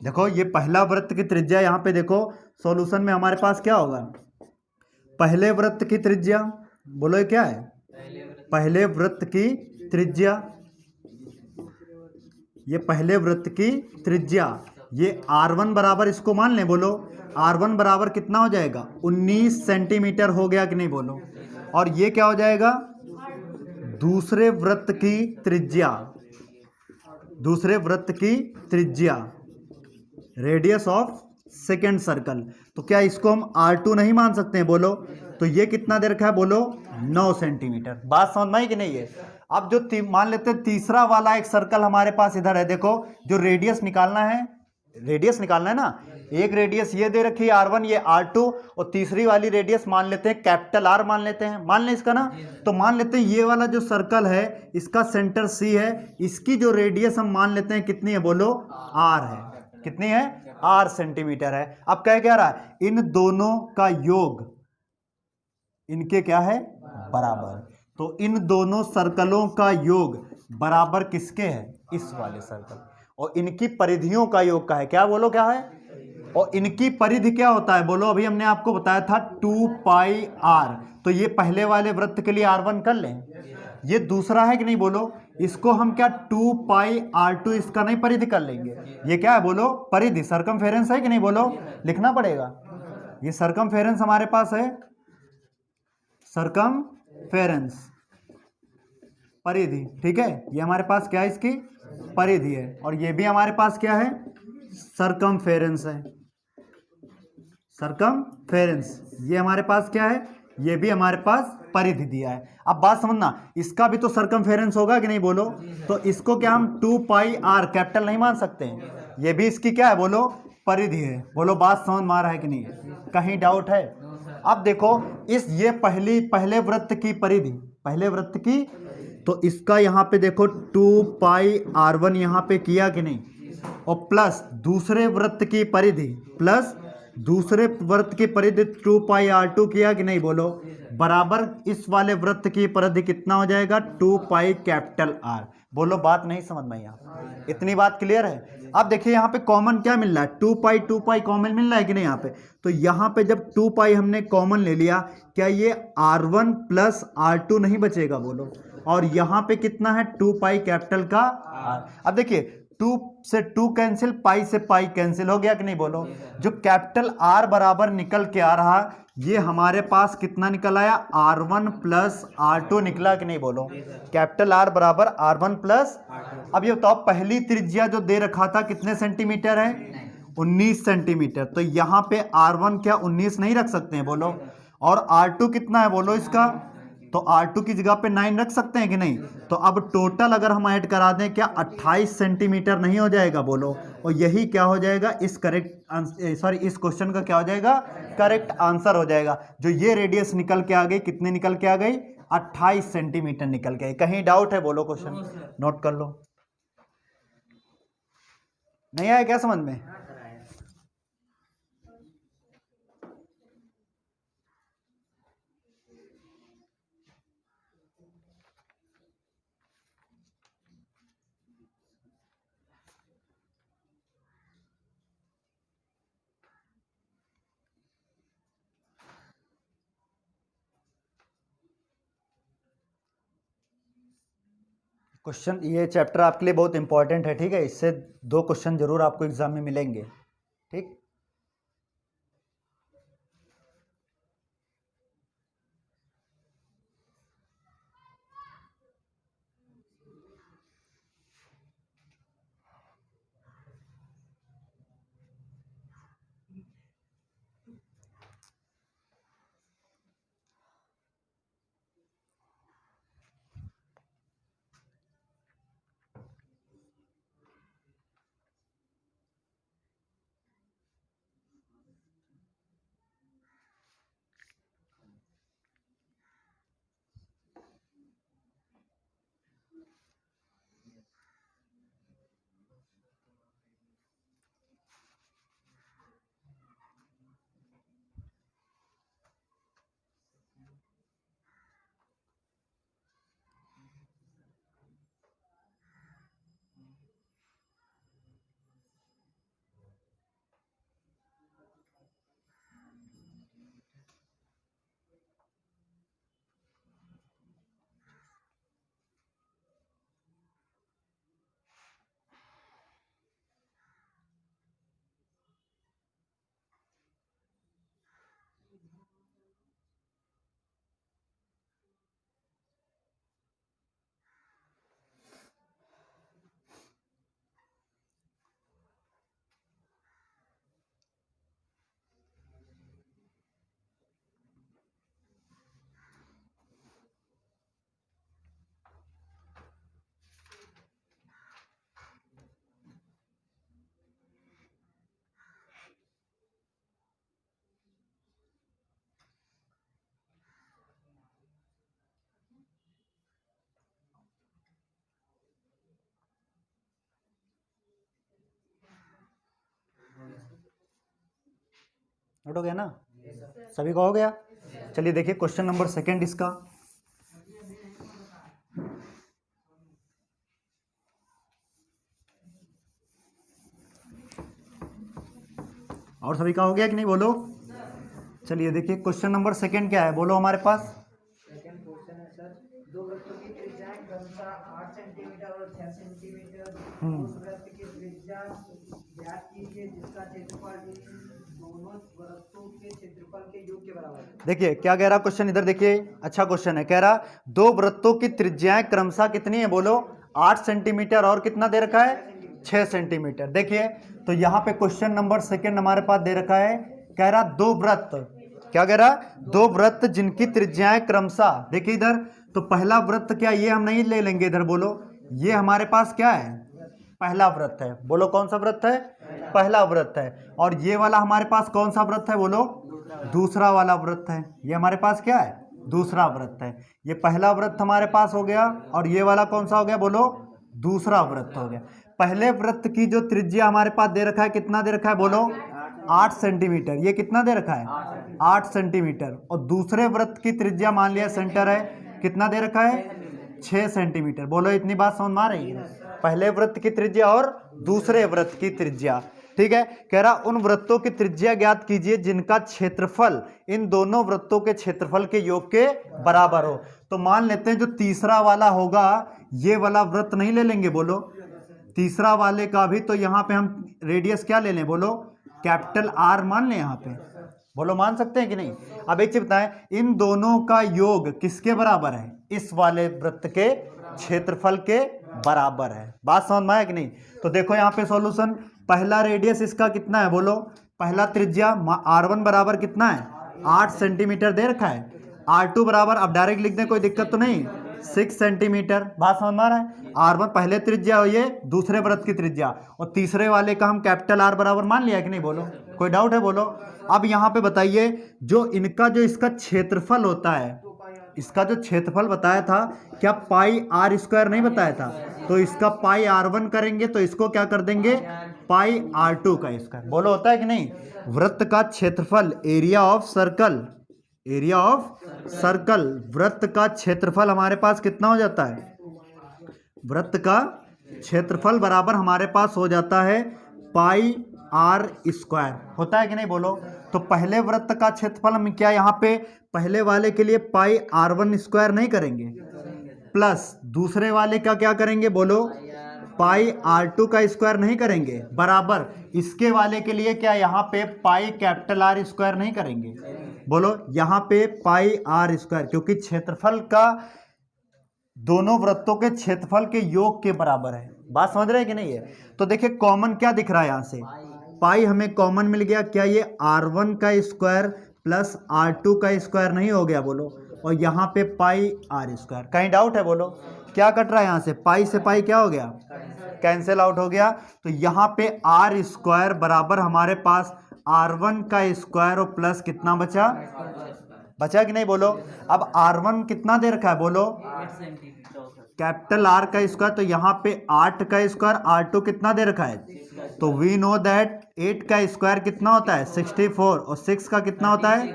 देखो ये पहला वृत्त की त्रिज्या, यहां पे देखो सॉल्यूशन में हमारे पास क्या होगा, पहले वृत्त की त्रिज्या, बोलो ये क्या है, पहले वृत्त की त्रिज्या, ये पहले वृत्त की त्रिज्या, ये R1 बराबर इसको मान लें, बोलो R1 बराबर कितना हो जाएगा, 19 सेंटीमीटर हो गया कि नहीं, बोलो। और ये क्या हो जाएगा, दूसरे वृत्त की त्रिज्या, दूसरे वृत्त की त्रिज्या, रेडियस ऑफ सेकेंड सर्कल। तो क्या इसको हम R2 नहीं मान सकते हैं, बोलो। तो ये कितना दे रखा है, बोलो 9 सेंटीमीटर। बात समझ में आई कि नहीं है। अब जो मान लेते हैं तीसरा वाला एक सर्कल हमारे पास इधर है, देखो जो रेडियस निकालना है, रेडियस निकालना है ना, एक रेडियस ये दे रखी है R1, ये R2, और तीसरी वाली रेडियस मान लेते हैं कैपिटल R मान लेते हैं, मान लें इसका ना। तो मान लेते हैं ये वाला जो सर्कल है इसका सेंटर C है, इसकी जो रेडियस हम मान लेते हैं कितनी है, बोलो R है, कितनी है, R सेंटीमीटर है। अब क्या रहा है, इन दोनों का योग इनके क्या है, बराबर। तो इन दोनों सर्कलों का योग बराबर किसके है, इस वाले सर्कल, और इनकी परिधियों का योग का है, क्या बोलो क्या है, और इनकी परिधि क्या होता है, बोलो, अभी हमने आपको बताया था 2 पाई R। तो ये पहले वाले वृत्त के लिए R1 कर लें, ये दूसरा है कि नहीं, बोलो, इसको हम क्या 2 पाई R2 इसका नहीं परिधि कर लेंगे, ये क्या है, बोलो परिधि, सरकमफेरेंस है कि नहीं, बोलो, लिखना पड़ेगा। ये सरकमफेरेंस हमारे पास है, सरकमफेरेंस परिधि, ठीक है, ये हमारे पास क्या है, इसकी परिधि है। और ये भी हमारे पास क्या है, सरकमफेरेंस है, सरकमफेरेंस, ये हमारे पास क्या है, ये भी हमारे पास परिधि दिया है। अब बात समझना, इसका भी तो सरकमफेरेंस होगा कि नहीं बोलो, तो इसको क्या हम 2 पाई आर कैपिटल नहीं मान सकते हैं, ये भी इसकी क्या है बोलो, परिधि है। बोलो बात समझ में आ रहा है कि नहीं, कहीं डाउट है? अब देखो इस ये पहले वृत्त की परिधि, पहले वृत्त की, तो इसका यहाँ पे देखो 2 पाई r1 यहाँ पे किया कि नहीं, और प्लस दूसरे वृत्त की परिधि, प्लस दूसरे वृत्त की परिधि 2 पाई r2 किया कि नहीं बोलो, बराबर इस वाले वृत्त की परिधि कितना हो जाएगा, 2 पाई कैपिटल R। बोलो बात नहीं समझ में यहाँ, इतनी बात क्लियर है? अब देखिए यहाँ पे कॉमन क्या मिल रहा है, 2 पाई कॉमन मिल रहा है कि नहीं यहाँ पे, तो यहाँ पे जब 2 पाई हमने कॉमन ले लिया, क्या ये R1 प्लस R2 नहीं बचेगा बोलो, और यहाँ पे कितना है 2 पाई कैपिटल का R। अब देखिए 2 से 2 कैंसिल, पाई से पाई कैंसिल हो गया कि नहीं बोलो, जो कैपिटल R बराबर निकल के आ रहा, ये हमारे पास कितना निकल आया, R1 प्लस R2 निकला कि नहीं बोलो, कैपिटल R बराबर R1 प्लस। अब ये बताओ पहली त्रिज्या जो दे रखा था कितने सेंटीमीटर है, 19 सेंटीमीटर, तो यहाँ पे R1 क्या 19 नहीं रख सकते हैं बोलो, और R2 कितना है बोलो इसका, तो R2 की जगह पे 9 रख सकते हैं कि नहीं, तो अब टोटल अगर हम ऐड करा दें क्या 28 सेंटीमीटर नहीं हो जाएगा बोलो, और यही क्या हो जाएगा इस इस क्वेश्चन का क्या हो जाएगा, करेक्ट आंसर हो जाएगा। जो ये रेडियस निकल के आ गई, कितने निकल के आ गई, 28 सेंटीमीटर निकल के आई। कहीं डाउट है बोलो, क्वेश्चन नोट कर लो। नहीं आया क्या समझ में? क्वेश्चन, ये चैप्टर आपके लिए बहुत इंपॉर्टेंट है, ठीक है, इससे 2 क्वेश्चन जरूर आपको एग्जाम में मिलेंगे, ठीक। नोट हो गया ना, सभी का हो गया? चलिए देखिए क्वेश्चन नंबर 2 इसका, और सभी का हो गया कि नहीं बोलो। चलिए देखिए क्वेश्चन नंबर 2 क्या है बोलो हमारे पास। सेकंड क्वेश्चन है सर, 2 वृत्तों की त्रिज्याएं क्रमशः 8 सेंटीमीटर और 6 सेंटीमीटर, उस वृत्त की त्रिज्या ज्ञात कीजिए जिसका क्षेत्रफल दोनों वृत्तों के क्षेत्रफल के योग के बराबर है। देखिए क्या कह रहा क्वेश्चन, इधर देखिए, अच्छा क्वेश्चन है, कह रहा 2 वृत्तों की त्रिज्याएं क्रमशः कितनी है बोलो, 8 सेंटीमीटर और कितना दे रखा है, 6 सेंटीमीटर। देखिए तो यहाँ पे क्वेश्चन नंबर 2 हमारे पास दे रखा है, कह रहा 2 वृत्त, क्या कह रहा है? दो वृत्त जिनकी त्रिज्याएं क्रमशः, देखिए इधर, तो पहला वृत्त क्या, ये हम नहीं ले लेंगे इधर, बोलो ये हमारे पास क्या है? पहला वृत्त है। बोलो कौन सा वृत्त है? पहला वृत्त है। और ये वाला हमारे पास कौन सा वृत्त है? बोलो दूसरा वाला वृत्त है। ये हमारे पास क्या है? दूसरा वृत्त है। ये पहला वृत्त हमारे पास हो गया, और ये वाला कौन सा हो गया? बोलो दूसरा वृत्त हो गया। पहले वृत्त की जो त्रिज्या हमारे पास दे रखा है, कितना दे रखा है? बोलो 8 सेंटीमीटर। ये कितना दे रखा है? 8 सेंटीमीटर। और दूसरे वृत्त की त्रिज्या मान लिया सेंटर है, कितना दे रखा है? 6 सेंटीमीटर। बोलो इतनी बात समझ में आ रही है? पहले वृत्त की त्रिज्या और दूसरे वृत्त की त्रिज्या। ठीक है, कह रहा उन वृत्तों की त्रिज्या ज्ञात कीजिए जिनका क्षेत्रफल इन दोनों वृत्तों के क्षेत्रफल के योग के बराबर हो। तो मान लेते हैं जो तीसरा वाला होगा, ये वाला वृत्त नहीं ले लेंगे, बोलो तीसरा वाले का भी, तो यहाँ पे हम रेडियस क्या ले लें? बोलो कैपिटल आर मान लें यहाँ पे। बोलो मान सकते हैं कि नहीं? अब एक चीज बताएं, इन दोनों का योग किसके बराबर है? इस वाले वृत्त के क्षेत्रफल के बराबर है। बात समझ में आया कि नहीं? तो देखो यहाँ पे सॉल्यूशन, पहला रेडियस इसका कितना है? बोलो पहला त्रिज्या r1 बराबर कितना है? 8 सेंटीमीटर दे रखा है। r2 बराबर, अब डायरेक्ट लिख दें, कोई दिक्कत तो नहीं, 6 सेंटीमीटर। बात समझ में आ रहा है? r1 पहले त्रिज्या हो, ये दूसरे वृत्त की त्रिज्या, और तीसरे वाले का हम कैपिटल R बराबर मान लिया कि नहीं? बोलो कोई डाउट है? बोलो अब यहाँ पे बताइए, जो इनका जो इसका क्षेत्रफल होता है, इसका जो क्षेत्रफल बताया था, क्या पाई आर स्क्वायर नहीं बताया था? तो इसका पाई r1 करेंगे तो इसको क्या कर देंगे? पाई r2 का स्क्वायर। बोलो होता है कि नहीं? वृत्त का क्षेत्रफल, area of circle, area of circle, वृत्त का क्षेत्रफल हमारे पास कितना हो जाता है? वृत्त का क्षेत्रफल बराबर हमारे पास हो जाता है पाई आर स्क्वायर। होता है कि नहीं? बोलो तो पहले वृत्त का क्षेत्रफल हम क्या यहाँ पे पहले वाले के लिए पाई r1 स्क्वायर नहीं करेंगे, प्लस दूसरे वाले का क्या करेंगे? बोलो पाई r2 का स्क्वायर नहीं करेंगे, बराबर इसके वाले के लिए क्या यहाँ पे पाई कैपिटल आर स्क्वायर नहीं करेंगे? बोलो यहाँ पे पाई आर स्क्वायर, क्योंकि क्षेत्रफल का दोनों वृत्तों के क्षेत्रफल के योग के बराबर है। बात समझ रहे हैं कि नहीं है? तो देखिए कॉमन क्या दिख रहा है यहाँ से, पाई हमें कॉमन मिल गया। क्या ये r1 का स्क्वायर प्लस r2 का स्क्वायर नहीं हो गया? बोलो, और यहाँ पे पाई आर स्क्वायर। कहीं डाउट है? बोलो क्या कट रहा है यहाँ से? पाई से पाई क्या हो गया? कैंसिल आउट हो गया। तो यहाँ पे आर स्क्वायर बराबर हमारे पास r1 का स्क्वायर और प्लस कितना बचा? बचा कि नहीं? बोलो अब r1 कितना दे रखा है? बोलो कैपिटल R का स्क्वायर, तो यहाँ पे 8 का स्क्वायर, r2 कितना दे रखा है? तो वी नो दैट 8 का स्क्वायर कितना होता है? 64, और 6 का कितना होता है?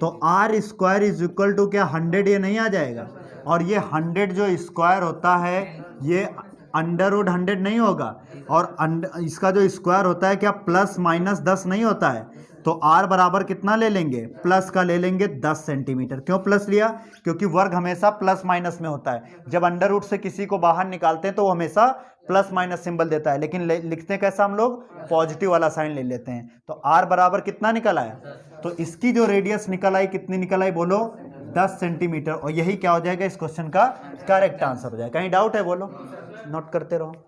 तो R square is equal to क्या 100? ये नहीं आ जाएगा? और ये 100 जो स्क्वायर होता है, ये अंडर रूट 100 नहीं होगा, और इसका जो स्क्वायर होता है क्या प्लस माइनस 10 नहीं होता है? तो r बराबर कितना ले लेंगे? प्लस का ले लेंगे 10 सेंटीमीटर। क्यों प्लस लिया? क्योंकि वर्ग हमेशा प्लस माइनस में होता है। जब अंडर रूट से किसी को बाहर निकालते हैं तो वो हमेशा प्लस माइनस सिंबल देता है, लेकिन लिखते हैं कैसा हम लोग? पॉजिटिव वाला साइन ले लेते हैं। तो r बराबर कितना निकल आया? तो इसकी जो रेडियस निकल आई, कितनी निकल आई? बोलो 10 सेंटीमीटर। और यही क्या हो जाएगा? इस क्वेश्चन का करेक्ट आंसर हो जाएगा। कहीं डाउट है? बोलो, नोट करते रहो।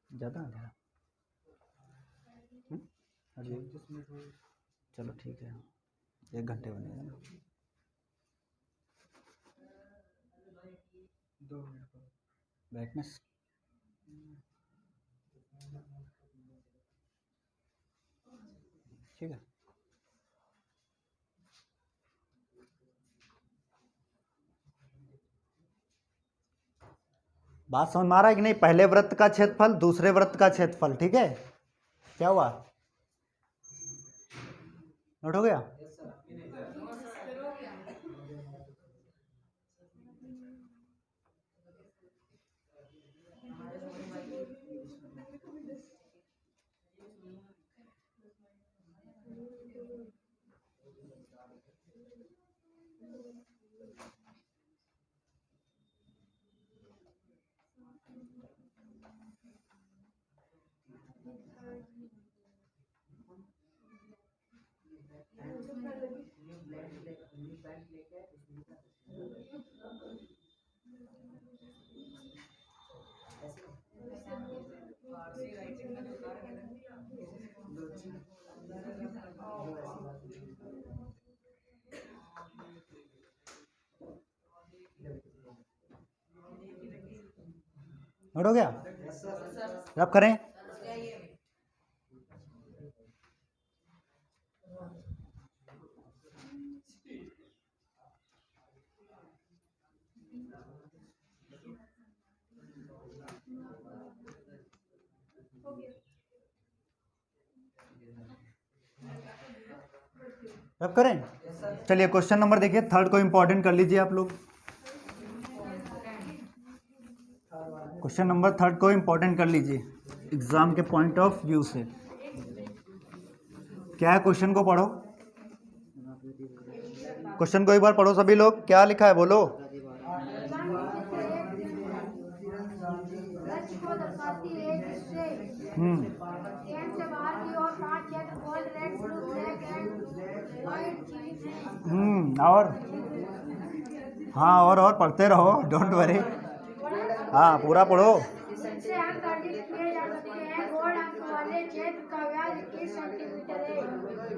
ज़्यादा अंधेरा? अभी चलो ठीक है, 1 घंटे बनेगा ना। 2 मिनट ब्राइटनेस ठीक है। बात समझ में आ रहा है कि नहीं? पहले वृत्त का क्षेत्रफल, दूसरे वृत्त का क्षेत्रफल, ठीक है। क्या हुआ, नोट हो गया? नोट हो गया? रब करें। रब करें। चलिए क्वेश्चन नंबर देखिए, थर्ड को इंपॉर्टेंट कर लीजिए आप लोग। क्वेश्चन नंबर थर्ड को इंपॉर्टेंट कर लीजिए एग्जाम के पॉइंट ऑफ व्यू से। क्या है क्वेश्चन को पढ़ो, क्वेश्चन को एक बार पढ़ो सभी लोग। क्या लिखा है बोलो। और हाँ, और पढ़ते रहो, डोंट वरी। हाँ पूरा पढ़ो। इससे हम निर्धारित किए जा सकते हैं गोल अंक वाले क्षेत्र का व्यास 21 सेंटीमीटर है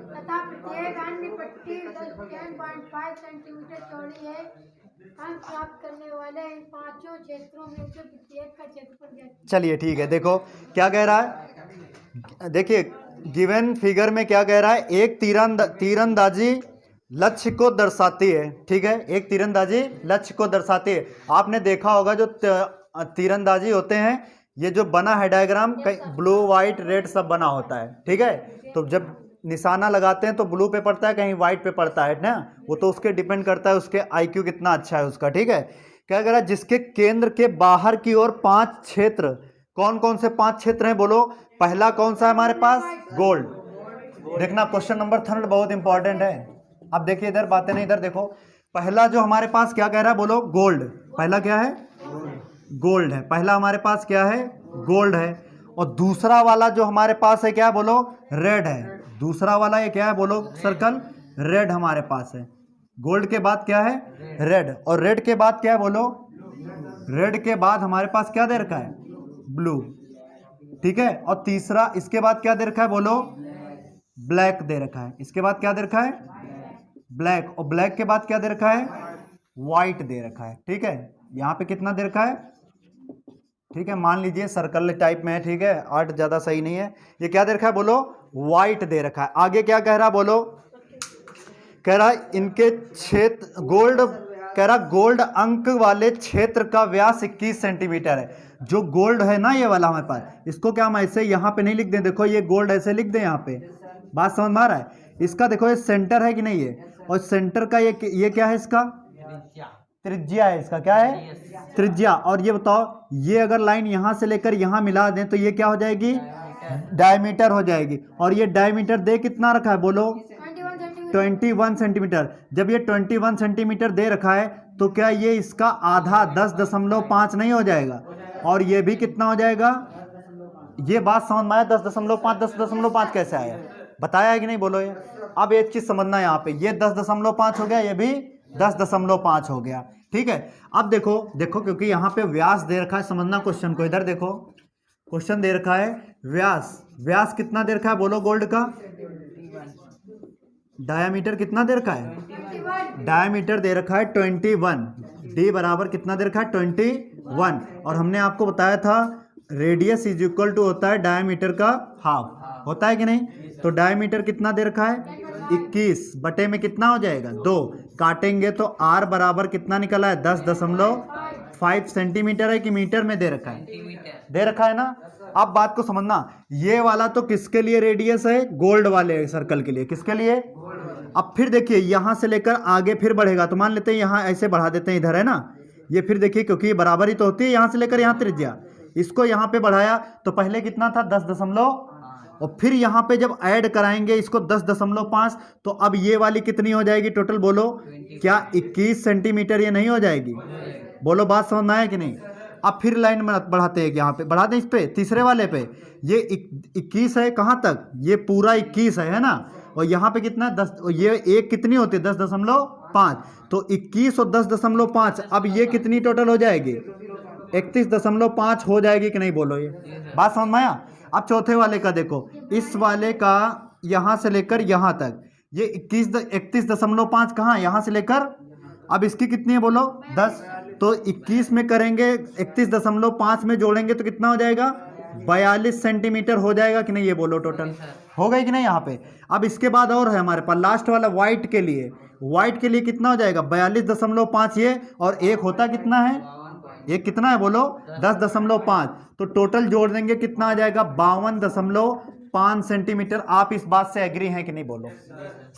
तथा प्रत्येक अन्य पट्टी 10.5 सेंटीमीटर चौड़ी है। हम प्राप्त करने वाले इन पांचों क्षेत्रों में से प्रत्येक का क्षेत्रफल ज्ञात कीजिए। चलिए ठीक है, देखो क्या कह रहा है। देखिए गिवन फिगर में क्या कह रहा है, एक तीरंदाजी लक्ष्य को दर्शाती है, ठीक है। एक तीरंदाजी लक्ष्य को दर्शाती है। आपने देखा होगा जो तीरंदाजी होते हैं, ये जो बना है डायग्राम, ब्लू वाइट रेड सब बना होता है, ठीक है। तो जब निशाना लगाते हैं तो ब्लू पे पड़ता है, कहीं वाइट पे पड़ता है ना, वो तो उसके डिपेंड करता है उसके आईक्यू कितना अच्छा है उसका, ठीक है। क्या कह रहा है, जिसके केंद्र के बाहर की ओर 5 क्षेत्र, कौन कौन से 5 क्षेत्र हैं बोलो। पहला कौन सा है हमारे पास, गोल्ड। देखना क्वेश्चन नंबर थर्ड बहुत इंपॉर्टेंट है। अब देखिए इधर बातें नहीं, इधर देखो। पहला जो हमारे पास क्या कह रहा है बोलो, गोल्ड। पहला क्या है, गोल्ड है। पहला हमारे पास क्या है, गोल्ड है। और दूसरा वाला जो हमारे पास है क्या है बोलो, रेड है। दूसरा वाला ये क्या है बोलो सर्कल, रेड हमारे पास है। गोल्ड के बाद क्या है, रेड। और रेड के बाद क्या है बोलो, रेड के बाद हमारे पास क्या दे रखा है, ब्लू, ठीक है। और तीसरा इसके बाद क्या दे रखा है बोलो, ब्लैक दे रखा है। इसके बाद क्या दे रखा है, ब्लैक। और ब्लैक के बाद क्या दे रखा है, व्हाइट दे रखा है, ठीक है। यहाँ पे कितना दे रखा है, ठीक है, मान लीजिए सर्कल टाइप में है, ठीक है, आर्ट ज्यादा सही नहीं है। ये क्या दे रखा है बोलो, व्हाइट दे रखा है। आगे क्या कह रहा बोलो, कह रहा इनके क्षेत्र गोल्ड, कह रहा गोल्ड अंक वाले क्षेत्र का व्यास 21 सेंटीमीटर है। जो गोल्ड है ना ये वाला हमारे पास, इसको क्या हम ऐसे यहाँ पे नहीं लिख दें, देखो ये गोल्ड ऐसे लिख दें यहाँ पे, बात समझ में आ रहा है। इसका देखो ये सेंटर है कि नहीं है, और सेंटर का ये क्या है, इसका त्रिज्या है। इसका क्या है, त्रिज्या। और ये बताओ, ये अगर लाइन यहां से लेकर यहां मिला दें तो ये क्या हो जाएगी, डायमीटर हो जाएगी। और ये डायमीटर दे कितना रखा है बोलो, 21 सेंटीमीटर। जब ये 21 सेंटीमीटर दे रखा है तो क्या ये इसका आधा 10.5 नहीं हो जाएगा, और ये भी कितना हो जाएगा। ये बात समझ में आया, 10.5 कैसे आया, बताया है कि नहीं बोलो ये। अब एक चीज समझना, यहाँ पे ये 10.5 हो गया, ये भी 10.5 हो गया, ठीक है। अब देखो क्योंकि यहाँ पे व्यास दे रखा है, समझना क्वेश्चन को। इधर देखो क्वेश्चन दे रखा है व्यास कितना दे रखा है बोलो गोल्ड का, डायामीटर कितना दे रखा है, डायामीटर दे रखा है 21, डी बराबर कितना दे रखा है 21। और हमने आपको बताया था रेडियस इज इक्वल टू होता है डायामीटर का हाफ, होता है कि नहीं। तो डायामीटर कितना दे रखा है 21 बटे में कितना हो जाएगा 2, काटेंगे तो r बराबर कितना निकला है 5 सेंटीमीटर है कि मीटर में दे रखा है? सेंटीमीटर। दे रखा है ना। अब बात को समझना, ये वाला तो किसके लिए रेडियस है? गोल्ड वाले सर्कल के लिए। किसके लिए? अब फिर देखिए यहां से लेकर आगे फिर बढ़ेगा, तो मान लेते हैं यहां ऐसे बढ़ा देते हैं, इधर है ना ये, फिर देखिए क्योंकि ये बराबर ही तो होती है, यहां से लेकर यहां त्रिज्या, इसको यहां पे बढ़ाया तो पहले कितना था? 10 और फिर यहाँ पे जब ऐड कराएंगे इसको 10.5, तो अब ये वाली कितनी हो जाएगी टोटल? बोलो क्या 21 सेंटीमीटर ये नहीं हो जाएगी? बोलो बात समझ में आया कि नहीं? अब फिर लाइन बढ़ाते हैं, यहाँ पे बढ़ा दें, इस पे तीसरे वाले पे ये 21 है, कहाँ तक? ये पूरा 21 है ना। और यहाँ पे कितना? 10, ये एक कितनी होती है? 10.5, तो 21 और 10.5, अब ये कितनी टोटल हो जाएगी? 31.5 हो जाएगी कि नहीं? बोलो ये बात समझ में आया? अब चौथे वाले का देखो, इस वाले का यहां से लेकर यहां तक ये 31.5 कहाँ? यहां से लेकर, अब इसकी कितनी है? बोलो 10, तो 21 में करेंगे 31.5 में जोड़ेंगे तो कितना हो जाएगा? 42 सेंटीमीटर हो जाएगा कि नहीं? ये बोलो टोटल हो गई कि नहीं यहाँ पे? अब इसके बाद और है हमारे पास लास्ट वाला व्हाइट के लिए। व्हाइट के लिए कितना हो जाएगा? 42.5 ये, और एक होता कितना है? एक कितना है? बोलो 10.5, तो टोटल जोड़ देंगे कितना आ जाएगा? 52.5 सेंटीमीटर। आप इस बात से एग्री हैं कि नहीं? बोलो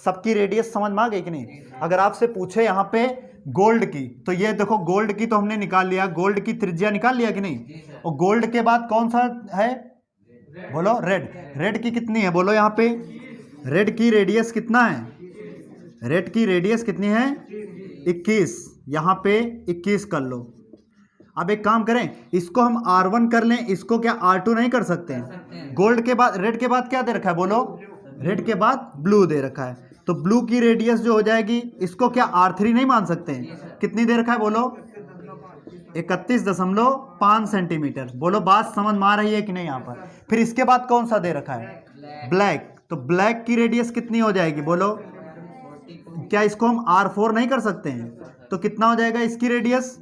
सबकी रेडियस समझ में आ गई कि नहीं? अगर आपसे पूछे यहाँ पे गोल्ड की, तो ये देखो गोल्ड की तो हमने निकाल लिया, गोल्ड की त्रिज्या निकाल लिया कि नहीं? और गोल्ड के बाद कौन सा है? बोलो रेड। रेड की कितनी है? बोलो यहाँ पे रेड की रेडियस कितना है? रेड की रेडियस कितनी है? 21। यहाँ पे 21 कर लो। अब एक काम करें, इसको हम R1 कर लें, इसको क्या R2 नहीं कर सकते हैं? गोल्ड के बाद, रेड के बाद क्या दे रखा है? बोलो रेड के बाद ब्लू दे रखा है, तो ब्लू की रेडियस जो हो जाएगी, इसको क्या R3 नहीं मान सकते हैं? कितनी दे रखा है? बोलो 31.5 सेंटीमीटर। बोलो बात समझ में आ रही है कि नहीं यहाँ पर? फिर इसके बाद कौन सा दे रखा है? ब्लैक। तो ब्लैक की रेडियस कितनी हो जाएगी? बोलो क्या इसको हम R4 नहीं कर सकते हैं? तो कितना हो जाएगा इसकी रेडियस?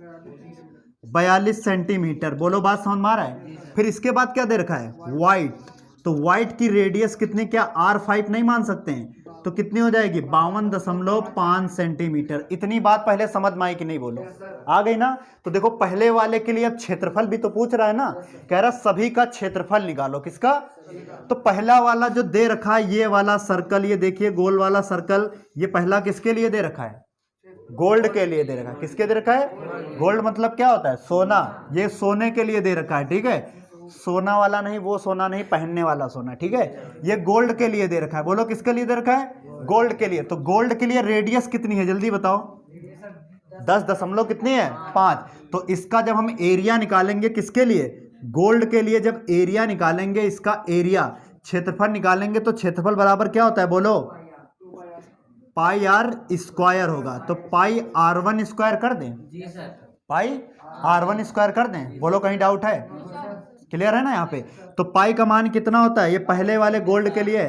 42 सेंटीमीटर। बोलो बात समझ में आ रहा है? फिर इसके बाद क्या दे रखा है? व्हाइट। तो व्हाइट की रेडियस कितनी? क्या R5 नहीं मान सकते हैं? तो कितनी हो जाएगी? 52.5 सेंटीमीटर। इतनी बात पहले समझ में आई कि नहीं? बोलो आ गई ना। तो देखो पहले वाले के लिए अब क्षेत्रफल भी तो पूछ रहा है ना, कह रहा सभी का क्षेत्रफल निकालो। किसका? तो पहला वाला जो दे रखा है ये वाला सर्कल, ये देखिए गोल वाला सर्कल, ये पहला किसके लिए दे रखा है? गोल्ड के लिए दे रखा है। किसके दे रखा है? गोल्ड मतलब क्या होता है? सोना। ये सोने के लिए दे रखा है, ठीक है? सोना वाला नहीं, वो सोना नहीं, पहनने वाला सोना, ठीक है? ये गोल्ड के लिए दे रखा है। बोलो किसके लिए दे रखा है? गोल्ड के लिए। तो गोल्ड के लिए रेडियस कितनी है? जल्दी बताओ। 10 कितनी है? 5। तो इसका जब हम एरिया निकालेंगे, किसके लिए? गोल्ड के लिए जब एरिया निकालेंगे, इसका एरिया क्षेत्रफल निकालेंगे, तो क्षेत्रफल बराबर क्या होता है? बोलो पाई आर स्क्वायर होगा। तो पाई R1 स्क्वायर कर दें? जी सर। पाई R1 स्क्वायर कर दें? बोलो कहीं डाउट है? क्लियर है ना यहाँ पे? तो पाई का मान कितना होता है? ये पहले वाले गोल्ड के लिए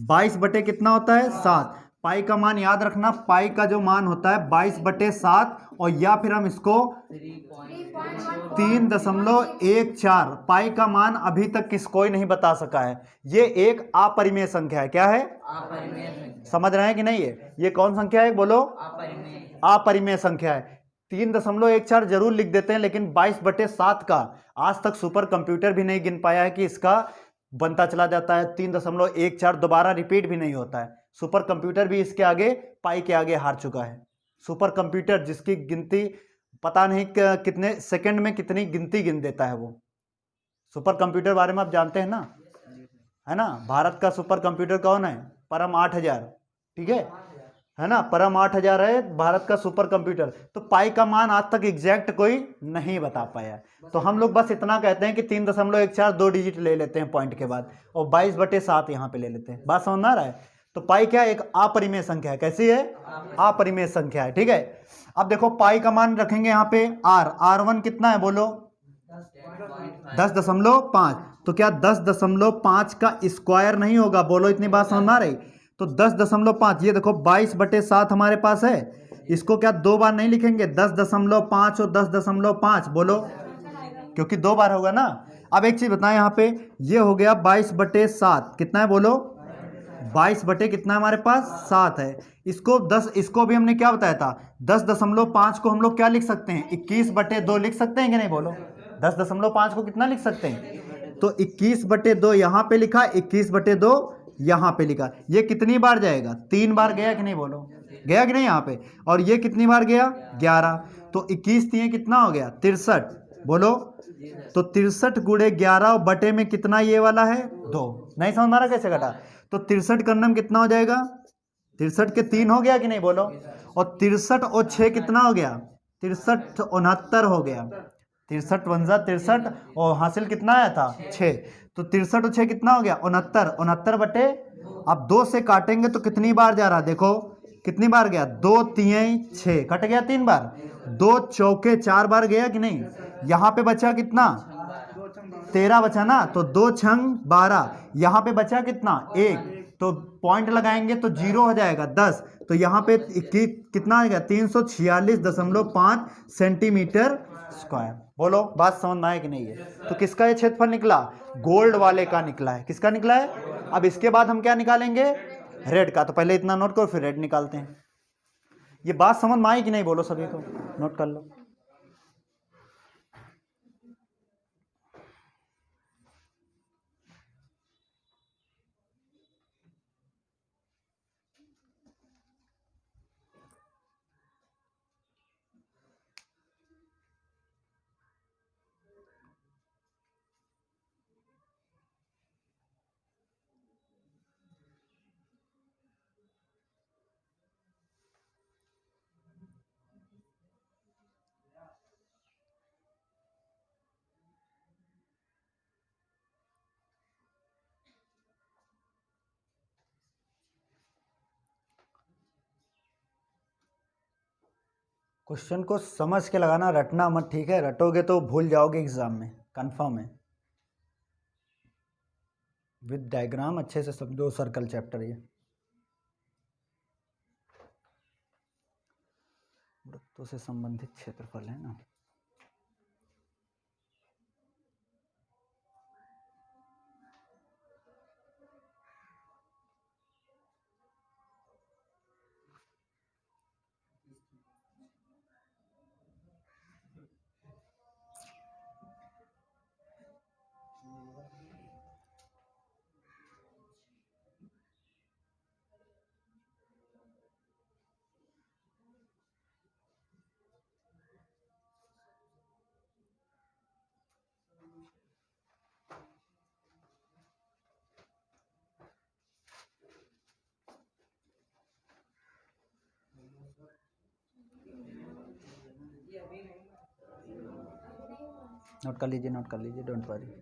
22 बटे कितना होता है? 7। पाई का मान याद रखना, पाई का जो मान होता है 22/7, और या फिर हम इसको 3.14। पाई का मान अभी तक कोई नहीं बता सका है। ये एक अपरिमेय संख्या है। क्या है? अपरिमेय संख्या। समझ रहे हैं कि नहीं? ये कौन संख्या है? बोलो अपरिमेय। अपरिमेय संख्या है। 3.14 जरूर लिख देते हैं, लेकिन 22/7 का आज तक सुपर कंप्यूटर भी नहीं गिन पाया है कि इसका बनता चला जाता है 3.14, दोबारा रिपीट भी नहीं होता है। सुपर कंप्यूटर भी इसके आगे, पाई के आगे हार चुका है। सुपर कंप्यूटर जिसकी गिनती पता नहीं कितने सेकंड में कितनी गिनती गिन देता है वो। सुपर कंप्यूटर बारे में आप जानते हैं ना, है ना? भारत का सुपर कंप्यूटर कौन है? परम 8000, ठीक है ना? परम 8000 है भारत का सुपर कंप्यूटर। तो पाई का मान आज तक एग्जैक्ट कोई नहीं बता पाया। तो हम लोग बस इतना कहते हैं कि 3.14 2 डिजिट ले लेते हैं पॉइंट के बाद, और 22/7 यहाँ पे ले लेते हैं। बात समझ में आ रहा है? तो पाई क्या? एक अपरिमेय संख्या है। कैसी है? अपरिमेय संख्या है, ठीक है? अब देखो पाई का मान रखेंगे यहाँ पे R1 कितना है? बोलो 10.5। तो क्या 10.5 का स्क्वायर नहीं होगा? बोलो इतनी बात समझ में आ रही? तो 10.5, ये देखो 22/7 हमारे पास है, इसको क्या 2 बार नहीं लिखेंगे? 10.5 और 10.5। बोलो क्योंकि 2 बार होगा ना। अब एक चीज बताएं, यहाँ पे ये हो गया 22/7, कितना है? बोलो 22 बटे कितना हमारे पास? 7 है। इसको 10, इसको भी हमने क्या बताया था, 10.5 को हम लोग क्या लिख सकते हैं, 21/2 लिख सकते हैं कि नहीं, बोलो 10.5 को कितना लिख सकते हैं, तो 21/2 यहां पे लिखा, 21/2 यहां पे लिखा, ये कितनी बार जाएगा, 3 बार गया कि नहीं, बोलो गया कि नहीं यहाँ पे, और ये कितनी बार गया, 11, तो 21 3 कितना हो गया, 63, बोलो, तो 63 गुणे 11 और बटे में कितना ये वाला है, 2, नहीं समझ मारा कैसे घटा, तो 63 करने में कितना हो जाएगा, 63 के 3 हो गया कि नहीं, बोलो, और 63 और 6 कितना हो गया, 63 69 हो गया, 63 वंजा 63 और हासिल कितना आया था, 6, तो 63 और 6 कितना हो गया, 69, 69 बटे, अब 2 से काटेंगे तो कितनी बार जा रहा, देखो कितनी बार गया, 2 3 6 कट गया, 3 बार, 2 चौके 4 बार गया कि नहीं, यहाँ पे बचा कितना, 13 बचा ना, तो 2 छंग 12, यहाँ पे बचा कितना, 1, तो पॉइंट लगाएंगे तो 0 हो जाएगा, 10, तो यहाँ पे कितना आएगा, 346.5 सेंटीमीटर स्क्वायर, बोलो बात समझ में आए कि नहीं है, तो किसका ये क्षेत्रफल निकला, गोल्ड वाले का निकला है, किसका निकला है, अब इसके बाद हम क्या निकालेंगे, रेड का, तो पहले इतना नोट करो फिर रेड निकालते हैं, ये बात समझ में आई कि नहीं, बोलो सभी को, नोट कर लो। क्वेश्चन को समझ के लगाना, रटना मत, ठीक है, रटोगे तो भूल जाओगे एग्जाम में, कंफर्म है, विद डायग्राम अच्छे से समझो, सर्कल चैप्टर ये वृत्तों से संबंधित क्षेत्रफल है ना। नोट कर लीजिए, नोट कर लीजिए, डोंट वरी।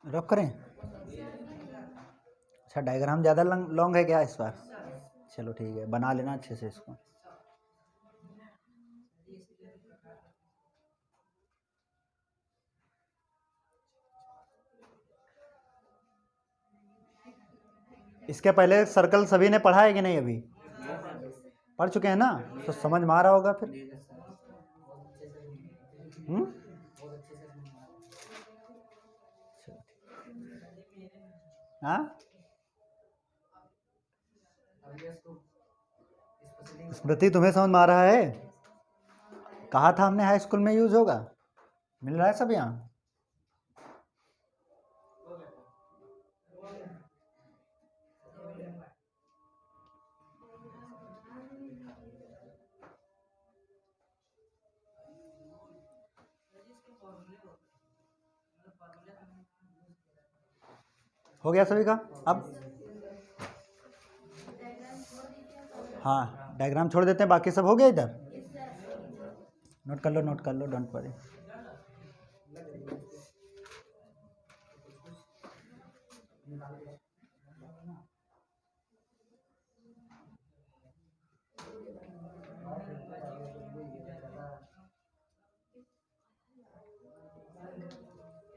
रख करें, अच्छा डायग्राम ज़्यादा लॉन्ग है क्या इस बार, चलो ठीक है, बना लेना अच्छे से इसको। इसके पहले सर्कल सभी ने पढ़ा है कि नहीं, अभी पढ़ चुके हैं ना, तो समझ में आ रहा होगा फिर। हाँ, स्मृति तुम्हें समझ में आ रहा है, कहा था हमने हाई स्कूल में यूज होगा, मिल रहा है सब यहाँ। हो गया सभी का? अब हाँ, डायग्राम छोड़ देते हैं, बाकी सब हो गया इधर। नोट कर लो, नोट कर लो, डोंट वरी।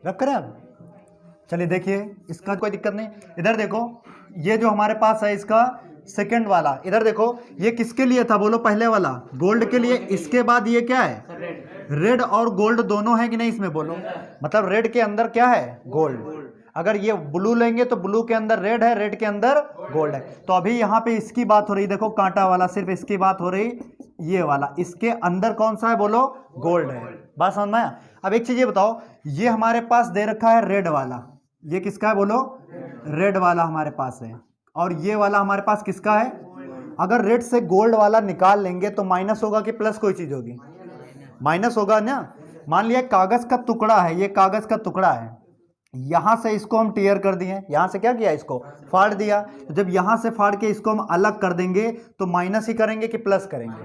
रब करें अब? चलिए देखिए, इसका कोई दिक्कत नहीं। इधर देखो, ये जो हमारे पास है इसका सेकंड वाला, इधर देखो, ये किसके लिए था बोलो? पहले वाला गोल्ड के लिए। इसके बाद ये क्या है? रेड और गोल्ड दोनों है कि नहीं इसमें बोलो? मतलब रेड के अंदर क्या है? गोल्ड। अगर ये ब्लू लेंगे तो ब्लू के अंदर रेड है, रेड के अंदर गोल्ड है। तो अभी यहाँ पे इसकी बात हो रही, देखो कांटा वाला, सिर्फ इसकी बात हो रही, ये वाला, इसके अंदर कौन सा है बोलो? गोल्ड है। बात समझ में आया? अब एक चीज ये बताओ, ये हमारे पास दे रखा है रेड वाला, ये किसका है बोलो? रेड वाला हमारे पास है। और ये वाला हमारे पास किसका है? अगर रेड से गोल्ड वाला निकाल लेंगे तो माइनस होगा कि प्लस कोई चीज होगी? माइनस होगा ना। मान लिया कागज का टुकड़ा है, ये कागज का टुकड़ा है, यहां से इसको हम टीयर कर दिए, यहां से क्या किया? इसको फाड़ दिया। तो जब यहां से फाड़ के इसको हम अलग कर देंगे तो माइनस ही करेंगे कि प्लस करेंगे?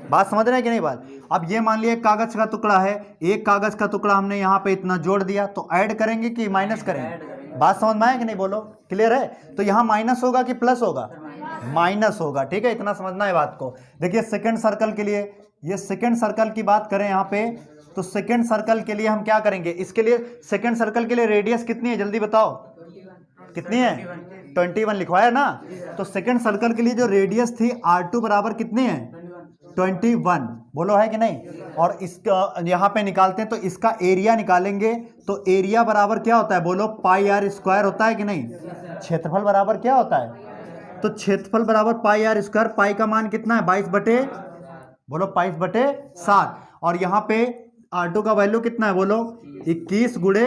बात समझ रहे हैं कि नहीं बात? अब ये मान लिया कागज का टुकड़ा है, एक कागज का टुकड़ा हमने यहाँ पे इतना जोड़ दिया, तो ऐड करेंगे कि माइनस करेंगे? बात समझ में आया कि नहीं बोलो? क्लियर है? तो यहाँ माइनस होगा कि प्लस होगा? माइनस होगा। ठीक है, इतना समझना है बात को। देखिए सेकंड सर्कल के लिए, ये सेकंड सर्कल की बात करें यहाँ पे, तो सेकंड सर्कल के लिए हम क्या करेंगे? इसके लिए सेकंड सर्कल के लिए रेडियस कितनी है जल्दी बताओ? कितनी है? 21 लिखवाया ना। तो सेकंड सर्कल के लिए जो रेडियस थी R2 बराबर कितनी है? 21। बोलो है कि नहीं? और इसका यहाँ पे निकालते हैं तो इसका एरिया निकालेंगे, तो एरिया बराबर क्या होता है बोलो? पाई आर स्क्वायर होता है कि नहीं? क्षेत्रफल बराबर क्या होता है? तो क्षेत्रफल बराबर पाई आर स्क्वायर। पाई का मान कितना है? 22 बटे बोलो 22/7। और यहाँ पे R2 का वैल्यू कितना है बोलो? 21 गुणे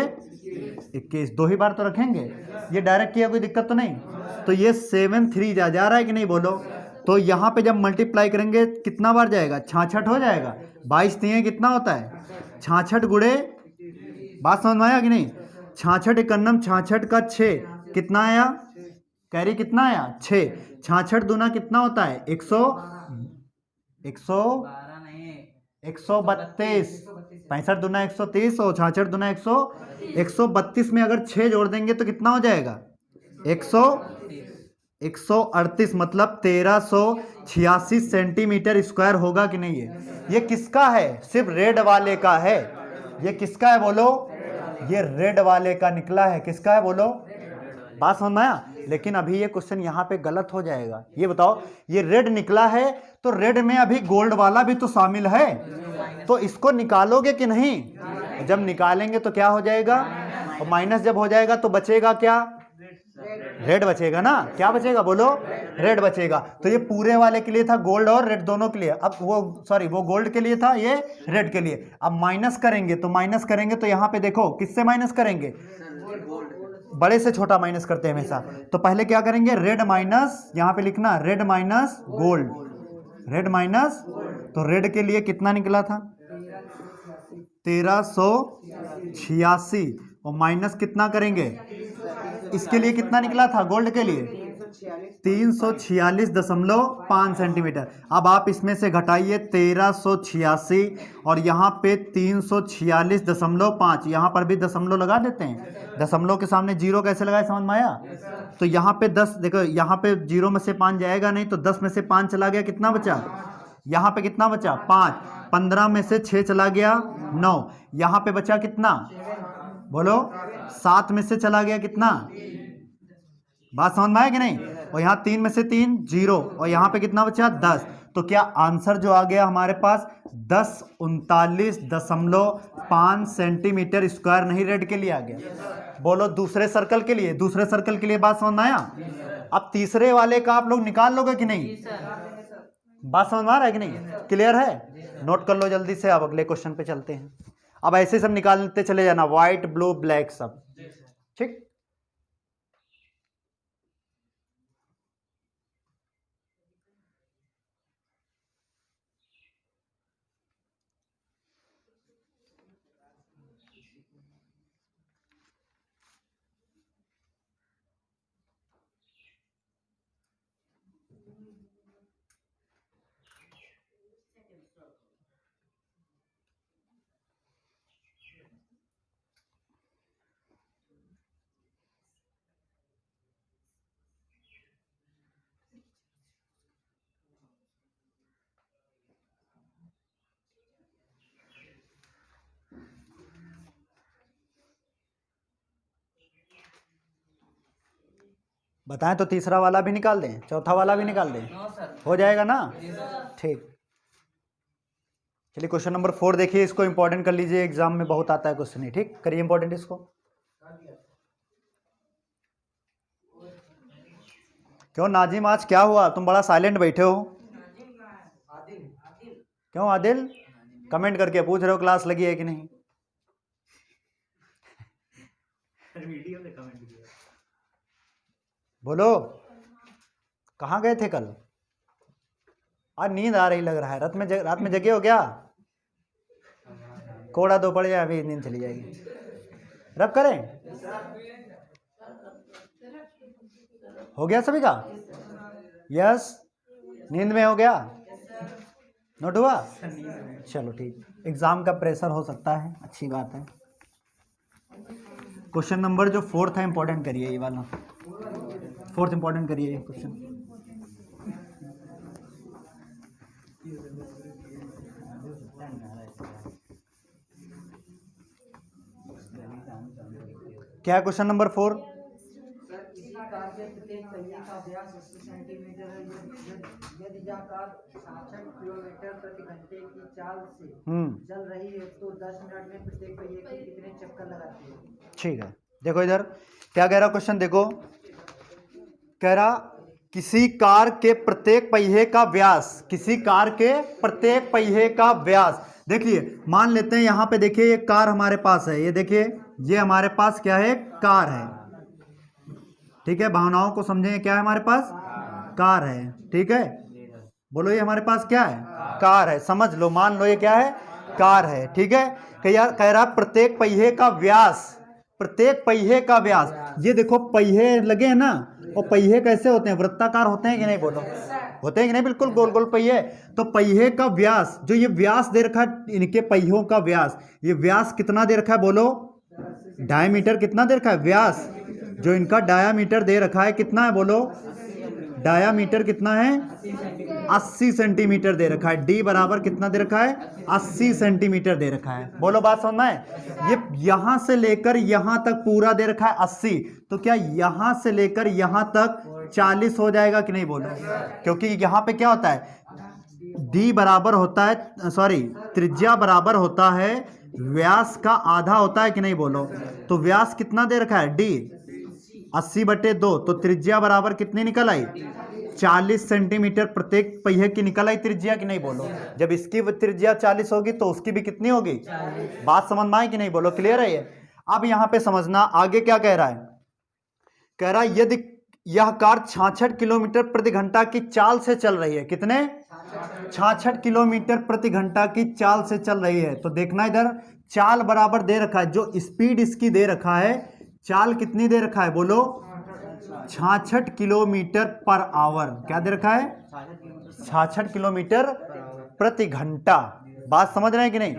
21। दो ही बार तो रखेंगे, ये डायरेक्ट किया, कोई दिक्कत तो नहीं। तो ये 7 3 जा रहा है कि नहीं बोलो? तो यहाँ पे जब मल्टीप्लाई करेंगे कितना बार जाएगा? 66 हो जाएगा। 22 3 कितना होता है? 66 गुणे, बात समझ में आया कि नहीं? 66 एकन्नम 66 का 6 कितना आया? कैरी कितना आया? 6। 66 दूना कितना होता है? 132। 65 दूना 130 और 66 दूना 132 में अगर 6 जोड़ देंगे तो कितना हो जाएगा? 138, मतलब 1386 सेंटीमीटर स्क्वायर होगा कि नहीं? ये किसका है? सिर्फ रेड वाले का है। ये किसका है बोलो? ये रेड वाले का निकला है। किसका है बोलो? बात समझ में आया? लेकिन अभी ये क्वेश्चन यहाँ पे गलत हो जाएगा। ये बताओ, ये रेड निकला है तो रेड में अभी गोल्ड वाला भी तो शामिल है, तो इसको निकालोगे कि नहीं? जब निकालेंगे तो क्या हो जाएगा? और माइनस जब हो जाएगा तो बचेगा क्या? रेड बचेगा ना। क्या बचेगा बोलो? रेड बचेगा। तो ये पूरे वाले के लिए था, गोल्ड और रेड दोनों के लिए। अब वो गोल्ड के लिए था, ये रेड के लिए। अब माइनस करेंगे तो यहाँ पे देखो किससे माइनस करेंगे? बड़े से छोटा माइनस करते हैं हमेशा। तो पहले क्या करेंगे? रेड माइनस, यहाँ पे लिखना red minus gold, red minus. तो रेड के लिए कितना निकला था? 1386। और माइनस कितना करेंगे? इसके लिए कितना निकला था गोल्ड के लिए? 346.5 सेंटीमीटर। अब आप इसमें से घटाइए 1386 और यहाँ पे 346.5, यहाँ पर भी दशमलव लगा देते हैं। दशमलव के सामने जीरो कैसे लगाए, समझ में आया? तो यहाँ पे 10, देखो यहाँ पे 0 में से 5 जाएगा नहीं, तो 10 में से 5 चला गया, कितना बचा? यहाँ पे कितना बचा? 5। 15 में से 6 चला गया, 9। यहाँ पे बचा कितना बोलो? 7 में से चला गया कितना? बात समझ में आया कि नहीं? और यहाँ 3 में से 3 0, और यहाँ पे कितना बचा? 10। तो क्या आंसर जो आ गया हमारे पास 1039.5 सेंटीमीटर स्क्वायर नहीं रेड के लिए आ गया? बोलो दूसरे सर्कल के लिए, दूसरे सर्कल के लिए बात समझ में आया? अब तीसरे वाले का आप लोग निकाल लोगे कि नहीं? बात समझ में आ रहा है कि नहीं? क्लियर है? नोट कर लो जल्दी से। अब अगले क्वेश्चन पे चलते हैं। अब ऐसे सब निकालते चले जाना, व्हाइट ब्लू ब्लैक सब। ठीक। बताएं तो तीसरा वाला भी निकाल दें, चौथा वाला भी निकाल दें, नो सर। हो जाएगा ना? जी सर। ठीक। चलिए क्वेश्चन नंबर 4 देखिए, इसको इंपॉर्टेंट कर लीजिए, एग्जाम में बहुत आता है क्वेश्चन ही। ठीक, करिए इंपॉर्टेंट इसको। क्यों नाजिम, आज क्या हुआ, तुम बड़ा साइलेंट बैठे हो? क्यों आदिल, कमेंट करके पूछ रहे हो क्लास लगी है कि नहीं? बोलो, कहाँ गए थे कल? आज नींद आ रही लग रहा है, रात में जगे हो क्या? कोड़ा दो पड़ जाए, अभी नींद चली जाएगी। रब करें, हो गया सभी का? यस, नींद में हो गया, नोट हुआ? चलो ठीक, एग्जाम का प्रेशर हो सकता है, अच्छी बात है। क्वेश्चन नंबर जो 4 है इंपॉर्टेंट करिए, ये वाला 4 इंपॉर्टेंट करिए ये क्वेश्चन। क्या है क्वेश्चन नंबर 4? सर, किसी कार के प्रत्येक पहिए का व्यास 80 सेंटीमीटर है। यदि यह कार 66 किलोमीटर प्रति घंटे की चाल से चल रही है तो 10 मिनट में प्रत्येक पहिए के कितने चक्कर लगाती है? ठीक है, देखो इधर क्या कह रहा क्वेश्चन, देखो कह रहा किसी कार के प्रत्येक पहिए का व्यास, किसी कार के प्रत्येक पहिए का व्यास। देखिए मान लेते हैं यहाँ पे, देखिए ये कार हमारे पास है, ये देखिए ये हमारे पास क्या है, कार है। ठीक है, भावनाओं को समझें, क्या है हमारे पास, कार है। ठीक है, बोलो ये हमारे पास क्या है, कार है, समझ लो, मान लो ये क्या है, कार है। ठीक है, कह रहा प्रत्येक पहिए का व्यास, प्रत्येक पहिए का व्यास। ये देखो पहिए लगे हैं ना, और पहिए कैसे होते हैं, वृत्ताकार होते हैं कि नहीं, बोलो होते हैं कि नहीं, बिल्कुल गोल गोल पहिए। तो पहिए का व्यास, जो ये व्यास दे रखा है, इनके पहियों का व्यास, ये व्यास कितना दे रखा है, बोलो डायमीटर कितना दे रखा है, व्यास जो इनका डायामीटर दे रखा है कितना है, बोलो डायामीटर कितना है, 80 सेंटीमीटर दे रखा है। डी बराबर कितना दे रखा है, 80 सेंटीमीटर दे रखा है। बोलो बात समझ में है? ये यहां से लेकर यहां तक पूरा दे रखा है 80, तो क्या यहां से लेकर यहां तक 40 हो जाएगा कि नहीं, बोलो? क्योंकि यहां पे क्या होता है, डी बराबर होता है, सॉरी त्रिज्या बराबर होता है व्यास का आधा होता है कि नहीं, बोलो? तो व्यास कितना दे रखा है, डी 80/2, तो त्रिज्या बराबर कितनी निकल आई, 40 सेंटीमीटर प्रत्येक पहिए की निकल आई त्रिज्या कि नहीं, बोलो? जब इसकी त्रिज्या 40 होगी तो उसकी भी कितनी होगी, बात समझ में आई कि नहीं, बोलो? क्लियर है ये? अब यहां पे समझना आगे क्या कह रहा है, कह रहा है यदि यह कार 66 किलोमीटर प्रति घंटा की चाल से चल रही है, कितने, 66 किलोमीटर प्रति घंटा की चाल से चल रही है। तो देखना इधर चाल बराबर दे रखा है, जो स्पीड इसकी दे रखा है, चाल कितनी दे रखा है, बोलो 66 किलोमीटर पर आवर। क्या दे रखा है, 66 किलोमीटर प्रति घंटा। बात समझ रहे हैं कि नहीं,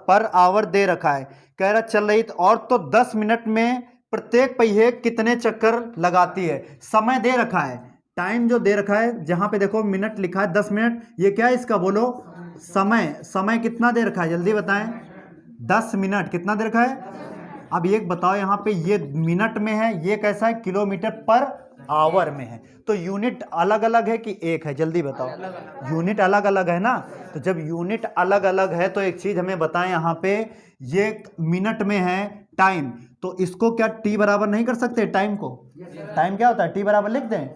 पर आवर दे रखा है। कह रहा चल रही और तो 10 मिनट में प्रत्येक पहिए कितने चक्कर लगाती है। समय दे रखा है, टाइम जो दे रखा है, जहां पे देखो मिनट लिखा है 10 मिनट, ये क्या है इसका, बोलो समय। समय कितना दे रखा है, जल्दी बताएं, 10 मिनट कितना दे रखा है। अब ये बताओ यहाँ पे ये मिनट में है, ये कैसा है, किलोमीटर पर आवर में है, तो यूनिट अलग अलग है कि एक है, जल्दी बताओ? यूनिट अलग अलग है ना, तो जब यूनिट अलग अलग है तो एक चीज हमें बताएं, यहाँ पे ये मिनट में है टाइम, तो इसको क्या टी बराबर नहीं कर सकते, टाइम को? टाइम क्या होता है, टी बराबर लिख दें,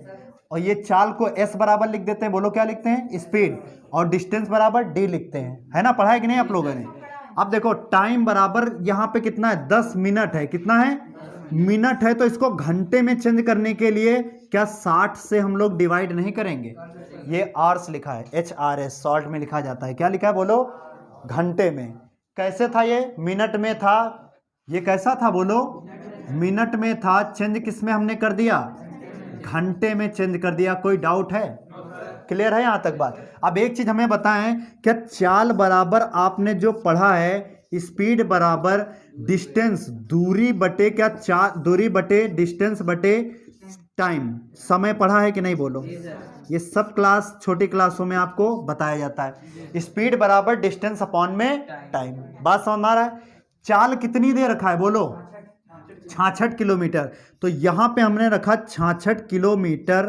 और ये चाल को एस बराबर लिख देते हैं, बोलो क्या लिखते हैं, स्पीड, और डिस्टेंस बराबर डी लिखते हैं, है ना, पढ़ा है कि नहीं आप लोगों ने? अब देखो टाइम बराबर यहाँ पे कितना है, 10 मिनट है, कितना है, मिनट है, तो इसको घंटे में चेंज करने के लिए क्या 60 से हम लोग डिवाइड नहीं करेंगे, ये आवर्स लिखा है, HRS शॉर्ट में लिखा जाता है, क्या लिखा है, बोलो घंटे में। कैसे था ये, मिनट में था, ये कैसा था, बोलो मिनट में था, चेंज किस में हमने कर दिया, घंटे में चेंज कर दिया। कोई डाउट है, क्लियर है यहाँ तक बात? अब एक चीज हमें बताएं, क्या चाल बराबर आपने जो पढ़ा है, स्पीड बराबर डिस्टेंस, दूरी बटे क्या, दूरी बटे डिस्टेंस बटे टाइम, समय पढ़ा है कि नहीं, बोलो? ये सब क्लास छोटी क्लासों में आपको बताया जाता है। स्पीड बराबर डिस्टेंस अपॉन में टाइम, बात समझ में आ रहा है? चाल कितनी दे रखा है, बोलो 66 किलोमीटर। तो यहाँ पे हमने रखा 66 किलोमीटर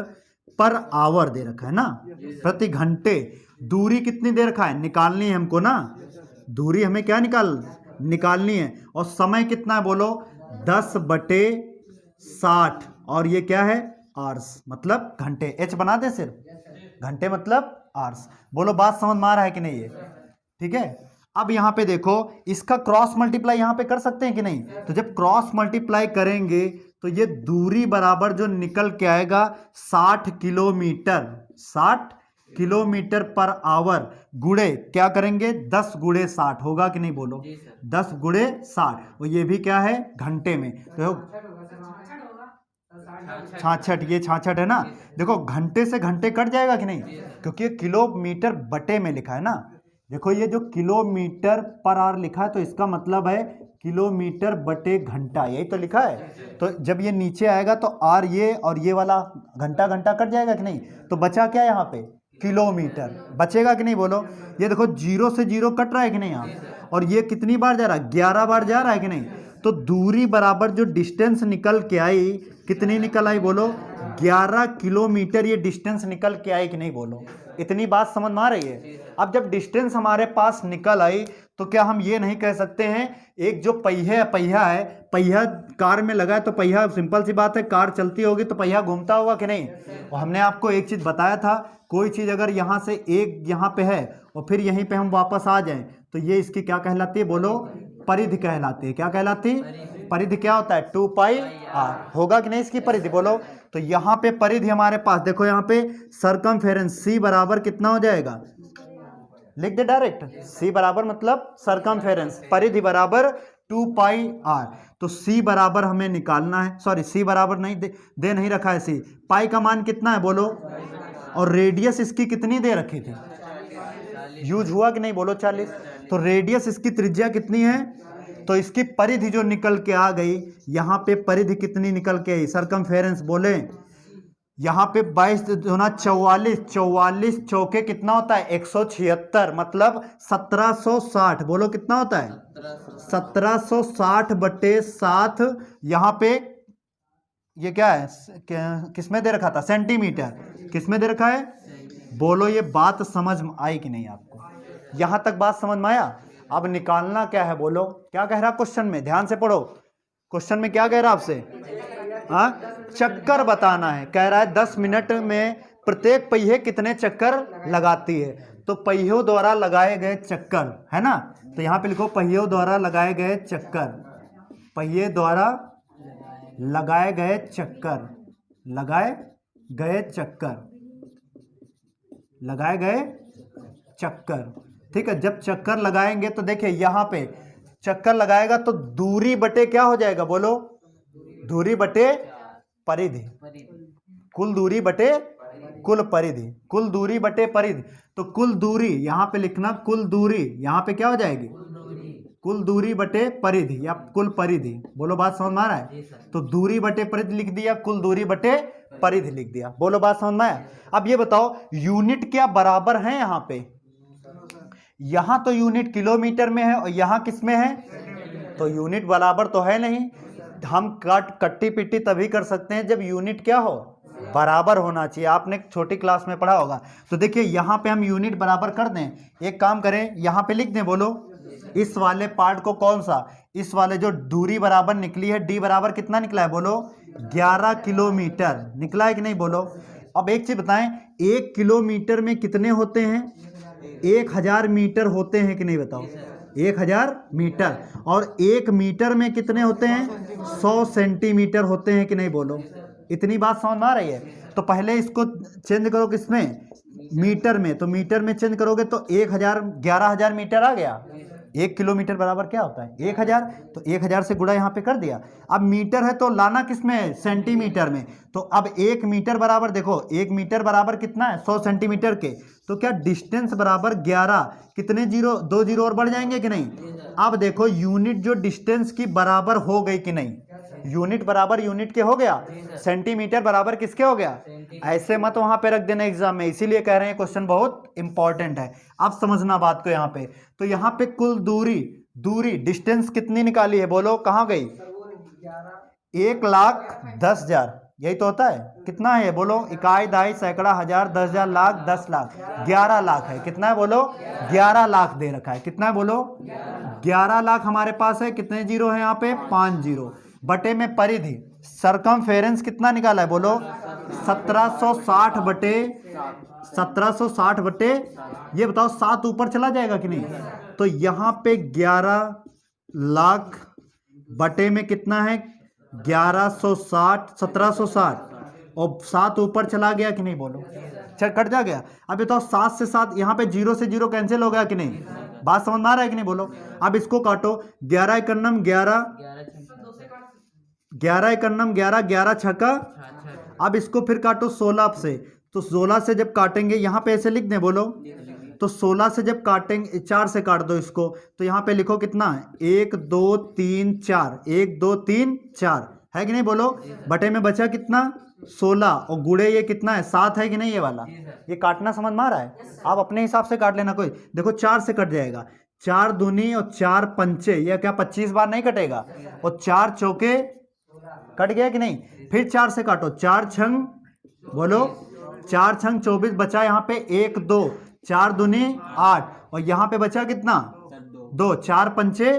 पर आवर दे रखा है ना, प्रति घंटे। दूरी कितनी दे रखा है, निकालनी है हमको ना, दूरी हमें क्या निकालनी है। और समय कितना है बोलो, 10/60। और ये क्या है, आवर्स, मतलब घंटे। एच बना दे सिर्फ, घंटे मतलब आवर्स। बोलो बात समझ में आ रहा है कि नहीं ये, ठीक है। अब यहाँ पे देखो, इसका क्रॉस मल्टीप्लाई यहाँ पे कर सकते हैं कि नहीं। तो जब क्रॉस मल्टीप्लाई करेंगे तो ये दूरी बराबर जो निकल के आएगा 60 किलोमीटर, 60 किलोमीटर पर आवर गुणे क्या करेंगे, 10 गुणे 60 होगा कि नहीं बोलो, 10 गुणे 60। और ये भी क्या है, घंटे में। तो 66, ये 66 है ना। देखो घंटे से घंटे कट जाएगा कि नहीं, क्योंकि ये किलोमीटर बटे में लिखा है ना। देखो ये जो किलोमीटर पर आवर लिखा है, तो इसका मतलब है किलोमीटर बटे घंटा, यही तो लिखा है। तो जब ये नीचे आएगा तो आर ये और ये वाला घंटा घंटा कट जाएगा कि नहीं। तो बचा क्या यहाँ पे, किलोमीटर बचेगा कि नहीं बोलो। ये देखो 0 से 0 कट रहा है कि नहीं यहाँ, और ये कितनी बार जा रहा है, 11 बार जा रहा है कि नहीं। तो दूरी बराबर जो डिस्टेंस निकल के आई, कितनी निकल आई बोलो, 11 किलोमीटर ये डिस्टेंस निकल के आई कि नहीं बोलो। इतनी बात समझ में आ रही है। अब जब डिस्टेंस हमारे पास निकल आई, तो क्या हम ये नहीं कह सकते हैं, एक जो पहिया है, पहिया कार में लगा है, तो पहिया, सिंपल सी बात है, कार चलती होगी तो पहिया घूमता होगा कि नहीं। और हमने आपको एक चीज बताया था, कोई चीज अगर यहाँ से एक यहाँ पे है और फिर यहीं पे हम वापस आ जाएं, तो ये इसकी क्या कहलाती है बोलो, परिधि कहलाती है। क्या कहलाती है, परिधि क्या होता है, 2πr होगा कि नहीं इसकी परिधि बोलो। तो यहाँ पे परिधि हमारे पास देखो, यहाँ पे सरकमफेरेंस C बराबर कितना हो जाएगा, लिख दे डायरेक्ट, C बराबर मतलब सरकमफेरेंस, परिधि बराबर 2πr। तो C बराबर हमें निकालना है, सॉरी C बराबर नहीं दे नहीं रखा है C, पाई का मान कितना है बोलो, और रेडियस इसकी कितनी दे रखी थी, यूज हुआ कि नहीं बोलो, 40। तो रेडियस इसकी त्रिज्या कितनी है, तो इसकी परिधि जो निकल के आ गई, यहाँ पे परिधि कितनी निकल के आई, सरकमफेरेंस बोले, यहाँ पे 22 दूना 44, 44 चौके कितना होता है 176, मतलब 1760। बोलो कितना होता है, 1760/7। यहाँ पे ये क्या है, किसमें दे रखा था, सेंटीमीटर, किसमें दे रखा है बोलो। ये बात समझ में आई कि नहीं आपको, यहां तक बात समझ में आया। अब निकालना क्या है बोलो, क्या कह रहा क्वेश्चन में, ध्यान से पढ़ो। क्वेश्चन में क्या कह रहा आपसे, चक्कर बताना है। कह रहा है 10 मिनट में प्रत्येक पहिए कितने चक्कर लगाती है। तो पहियों द्वारा लगाए गए चक्कर है ना, तो यहाँ पे लिखो पहियों द्वारा लगाए गए चक्कर, पहिए द्वारा लगाए गए चक्कर, लगाए गए चक्कर, लगाए गए चक्कर, ठीक है। जब चक्कर लगाएंगे तो देखिए यहाँ पे चक्कर लगाएगा तो दूरी बटे क्या हो जाएगा बोलो, दूरी बटे परिधि, कुल दूरी बटे कुल परिधि, कुल दूरी बटे परिधि। तो कुल दूरी यहाँ पे लिखना, कुल दूरी यहाँ पे क्या हो जाएगी, कुल दूरी बटे परिधि या कुल परिधि। बोलो बात समझ में आ रहा है। तो दूरी बटे परिधि लिख दिया, कुल दूरी बटे परिधि लिख दिया। बोलो बात समझ में आया। अब ये बताओ यूनिट क्या बराबर है, यहाँ पे यहाँ तो यूनिट किलोमीटर में है और यहाँ किस में है, तो यूनिट बराबर तो है नहीं। हम कट्टी पिट्टी तभी कर सकते हैं जब यूनिट क्या हो, बराबर होना चाहिए। आपने छोटी क्लास में पढ़ा होगा। तो देखिए यहाँ पे हम यूनिट बराबर कर दें, एक काम करें यहाँ पे लिख दें, बोलो इस वाले पार्ट को, कौन सा, इस वाले जो दूरी बराबर निकली है, डी बराबर कितना निकला है बोलो, 11 किलोमीटर निकला है कि नहीं बोलो। अब एक चीज बताएं, 1 किलोमीटर में कितने होते हैं, 1000 मीटर होते हैं कि नहीं बताओ, 1000 मीटर। और 1 मीटर में कितने होते हैं, 100 सेंटीमीटर होते हैं कि नहीं बोलो। इतनी बात समझ में आ रही है। तो पहले इसको चेंज करो किसमें, मीटर में। तो मीटर में चेंज करोगे तो 11,000 मीटर आ गया। 1 किलोमीटर बराबर क्या होता है 1000, तो 1000 से गुणा यहाँ पे कर दिया। अब मीटर है तो लाना किस में है, सेंटीमीटर में। तो अब 1 मीटर बराबर देखो, 1 मीटर बराबर कितना है 100 सेंटीमीटर के। तो क्या डिस्टेंस बराबर 11, कितने जीरो, 2 जीरो और बढ़ जाएंगे कि नहीं। अब देखो यूनिट जो डिस्टेंस की बराबर हो गई कि नहीं, यूनिट बराबर यूनिट के हो गया, सेंटीमीटर बराबर किसके हो गया। ऐसे मत वहां पे रख देना एग्जाम में, इसीलिए कह रहे हैं क्वेश्चन बहुत इंपॉर्टेंट है। अब समझना बात को यहाँ पे। तो यहाँ पे कुल दूरी डिस्टेंस कितनी निकाली है बोलो, कहाँ गई, 1,10,000 यही तो होता है। कितना है बोलो? इकाई, दहाई, सैकड़ा, हजार, 10,000, लाख, 10 लाख, 11 लाख है। कितना है बोलो? 11 लाख दे रखा है। कितना है बोलो? 11 लाख हमारे पास है। कितने जीरो है यहाँ पे? 5 जीरो। बटे में परिधि, सरकमफेरेंस कितना निकाला है बोलो? 1760 बटे 1760 बटे, ये बताओ 7 ऊपर चला जाएगा कि नहीं? तो यहाँ पे 11 लाख बटे में कितना है? 1160, 1760, और 7 ऊपर चला गया कि नहीं बोलो? चल कट जा गया। अब बताओ 7 से 7, यहाँ पे 0 से 0 कैंसिल हो गया कि नहीं? बात समझ में आ रहा है कि नहीं बोलो? अब इसको काटो। 11 एकन्नम 11, 11 एकन्नम 11, 11 छक्का। अब इसको फिर काटो 16 से, तो 16 से जब काटेंगे यहाँ पे ऐसे लिख दें बोलो, तो 16 से जब काटेंगे, 4 से काट दो इसको, तो यहाँ पे लिखो कितना है? 1 2 3 4, 1 2 3 4 है कि नहीं बोलो? बटे में बचा कितना? 16, और गुड़े ये कितना है? 7 है कि नहीं? ये वाला, ये काटना समझ में आ रहा है? आप अपने हिसाब से काट लेना। कोई देखो 4 से कट जाएगा, 4 दूनी और 4 पंचे, ये क्या 25 बार नहीं कटेगा? और 4 चौके कट गया कि नहीं? फिर 4 से काटो, 4 छंग बोलो, 4 छंग 24 बचा यहाँ पे 1 2, 4 दूनी 8, और यहाँ पे बचा कितना? 2, 4 पंचे,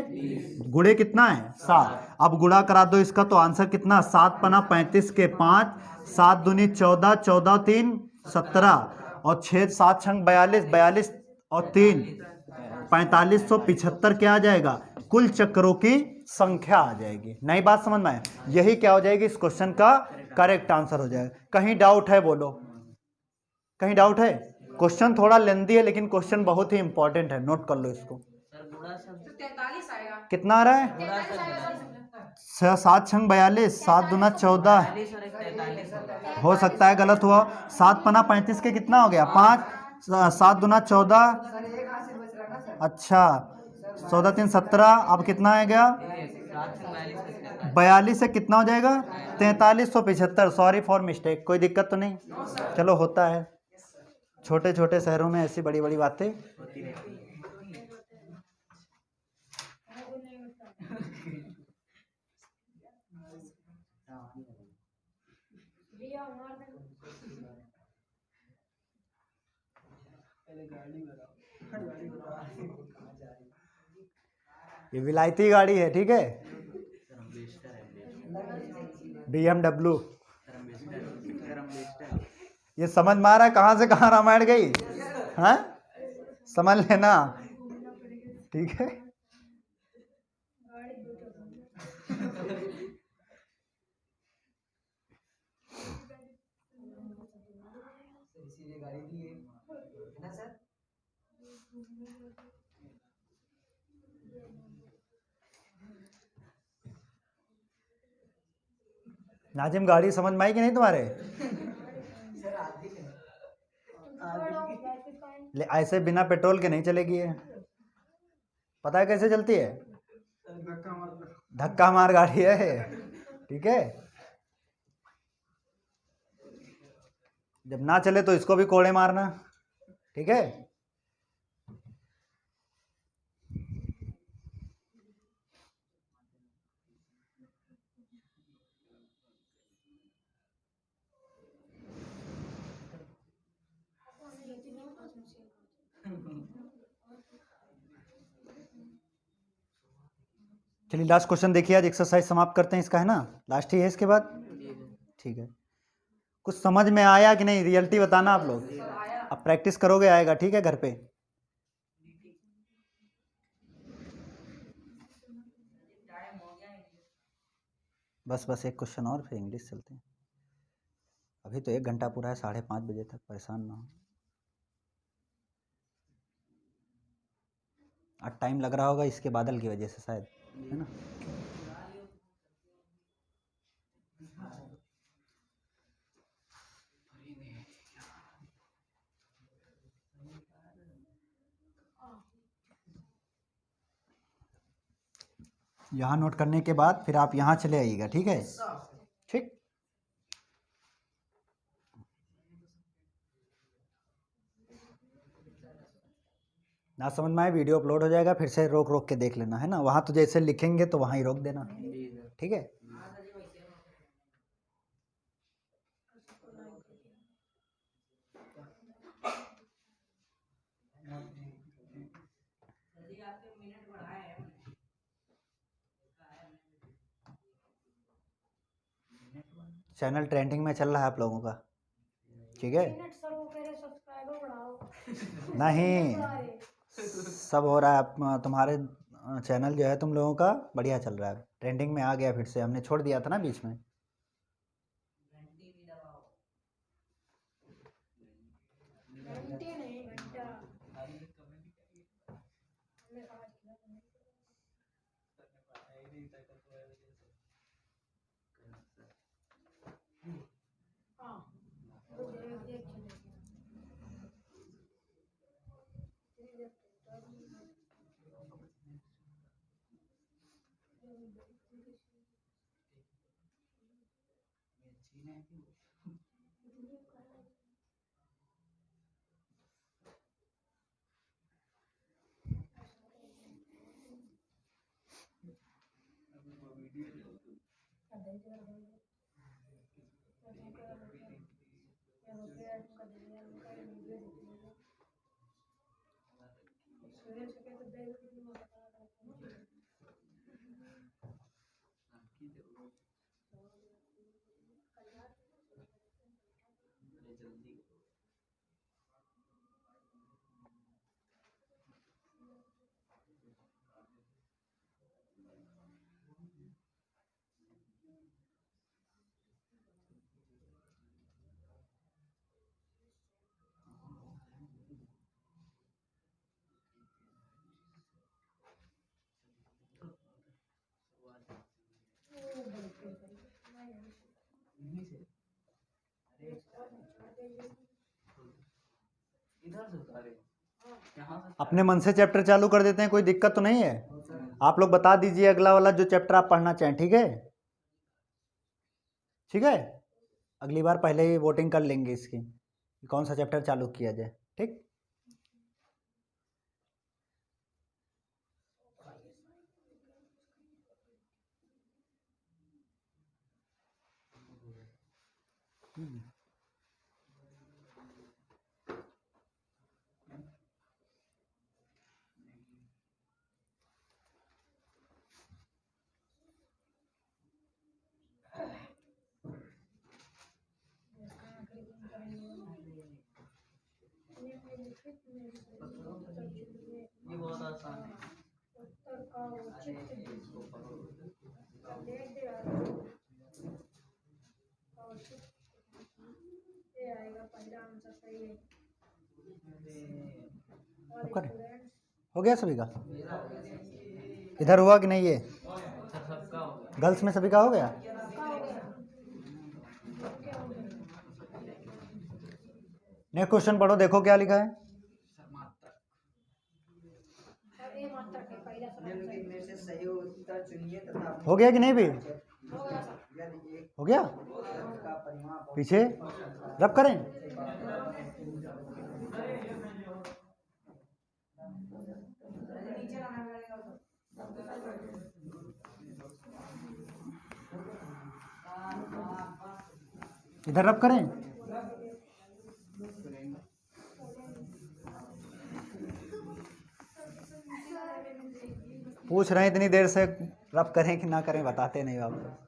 गुड़े कितना है? 7। अब गुड़ा करा दो इसका, तो आंसर कितना? 7 पना 35 के 5, 7 दूनी 14, 14 3 17, और 6 7 छंग 42, 42 और 3 4575 क्या आ जाएगा? कुल चक्रों की संख्या आ जाएगी। नई बात समझ में आए? यही क्या हो जाएगी? इस क्वेश्चन का करेक्ट आंसर हो जाएगा। कहीं डाउट है बोलो? कहीं डाउट है? क्वेश्चन थोड़ा लेंदी है, लेकिन क्वेश्चन बहुत ही इंपॉर्टेंट है, नोट कर लो इसको। कितना आ रहा है? 7 छंग 42, 7 दूना 14, हो सकता है गलत हुआ। 7 पना 35 के कितना हो गया? 5, 7 दूना 14, अच्छा 14 3 17, अब कितना आ गया? 42 से कितना हो जाएगा? 4375। सॉरी फॉर मिस्टेक, कोई दिक्कत तो नहीं? चलो होता है, छोटे छोटे शहरों में ऐसी बड़ी बड़ी बातें। ये विलायती गाड़ी है, ठीक है? BMW। ये समझ में आ रहा है कहाँ से कहाँ रामायण गई? हाँ, समझ लेना, ठीक है? नाजिम गाड़ी समझ में आई कि नहीं तुम्हारे? ऐसे बिना पेट्रोल के नहीं चलेगी ये। पता है कैसे चलती है? धक्का मार गाड़ी है, ठीक है? जब ना चले तो इसको भी कोड़े मारना, ठीक है? चलिए लास्ट क्वेश्चन देखिए, आज एक्सरसाइज समाप्त करते हैं इसका, है ना? लास्ट ही है इसके बाद, ठीक है? कुछ समझ में आया कि नहीं? रियलिटी बताना आप लोग। अब प्रैक्टिस करोगे आएगा, ठीक है? घर पे बस एक क्वेश्चन और, फिर इंग्लिश चलते हैं। अभी तो 1 घंटा पूरा है, 5:30 बजे तक, परेशान ना हो। आज टाइम लग रहा होगा इसके बादल की वजह से शायद, है ना? यहाँ नोट करने के बाद फिर आप यहाँ चले आइएगा, ठीक है? ठीक। ना समझ में आए, वीडियो अपलोड हो जाएगा, फिर से रोक रोक के देख लेना, है ना? वहाँ तो जैसे लिखेंगे तो वहाँ ही रोक देना, ठीक है? चैनल ट्रेंडिंग में चल रहा है आप लोगों का, ठीक है। मिनट सर वो कह रहे सब्सक्राइबर बढ़ाओ। नहीं, बढ़ा रहे। सब हो रहा है। तुम्हारे चैनल जो है तुम लोगों का बढ़िया चल रहा है, ट्रेंडिंग में आ गया फिर से, हमने छोड़ दिया था ना बीच में। घंटे नहीं घंटा। हमने कहा हाँ वो एक अपने मन से चैप्टर चालू कर देते हैं, कोई दिक्कत तो नहीं है। आप लोग बता दीजिए अगला वाला जो चैप्टर आप पढ़ना चाहें, ठीक है। ठीक है, अगली बार पहले ही वोटिंग कर लेंगे इसकी कि कौन सा चैप्टर चालू किया जाए, ठीक। ये बहुत आसान है। उत्तर का उचित ये आएगा पहला आंसर सही है। करें, हो गया सभी का? इधर हुआ कि नहीं? ये सबका हो गया। गर्ल्स में सभी का हो गया? नेक्स्ट क्वेश्चन पढ़ो, देखो क्या लिखा है। इनमें से सही उत्तर चुनिए तथा हो गया कि नहीं भी? यदि एक हो गया, का परिमाप पीछे रब करें। इधर रब करें। पूछ रहे हैं इतनी देर से, रब करें कि ना करें, बताते नहीं आप लोग।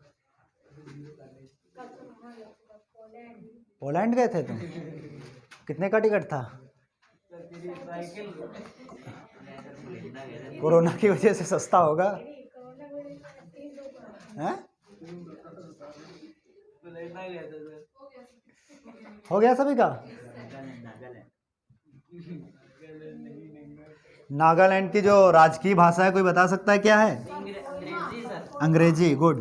पोलैंड गए थे तुम? कितने का टिकट था? कोरोना की वजह से सस्ता होगा हैं? हो गया सभी का? नागालैंड की जो राजकीय भाषा है कोई बता सकता है क्या है? अंग्रेजी सर। अंग्रेजी, गुड।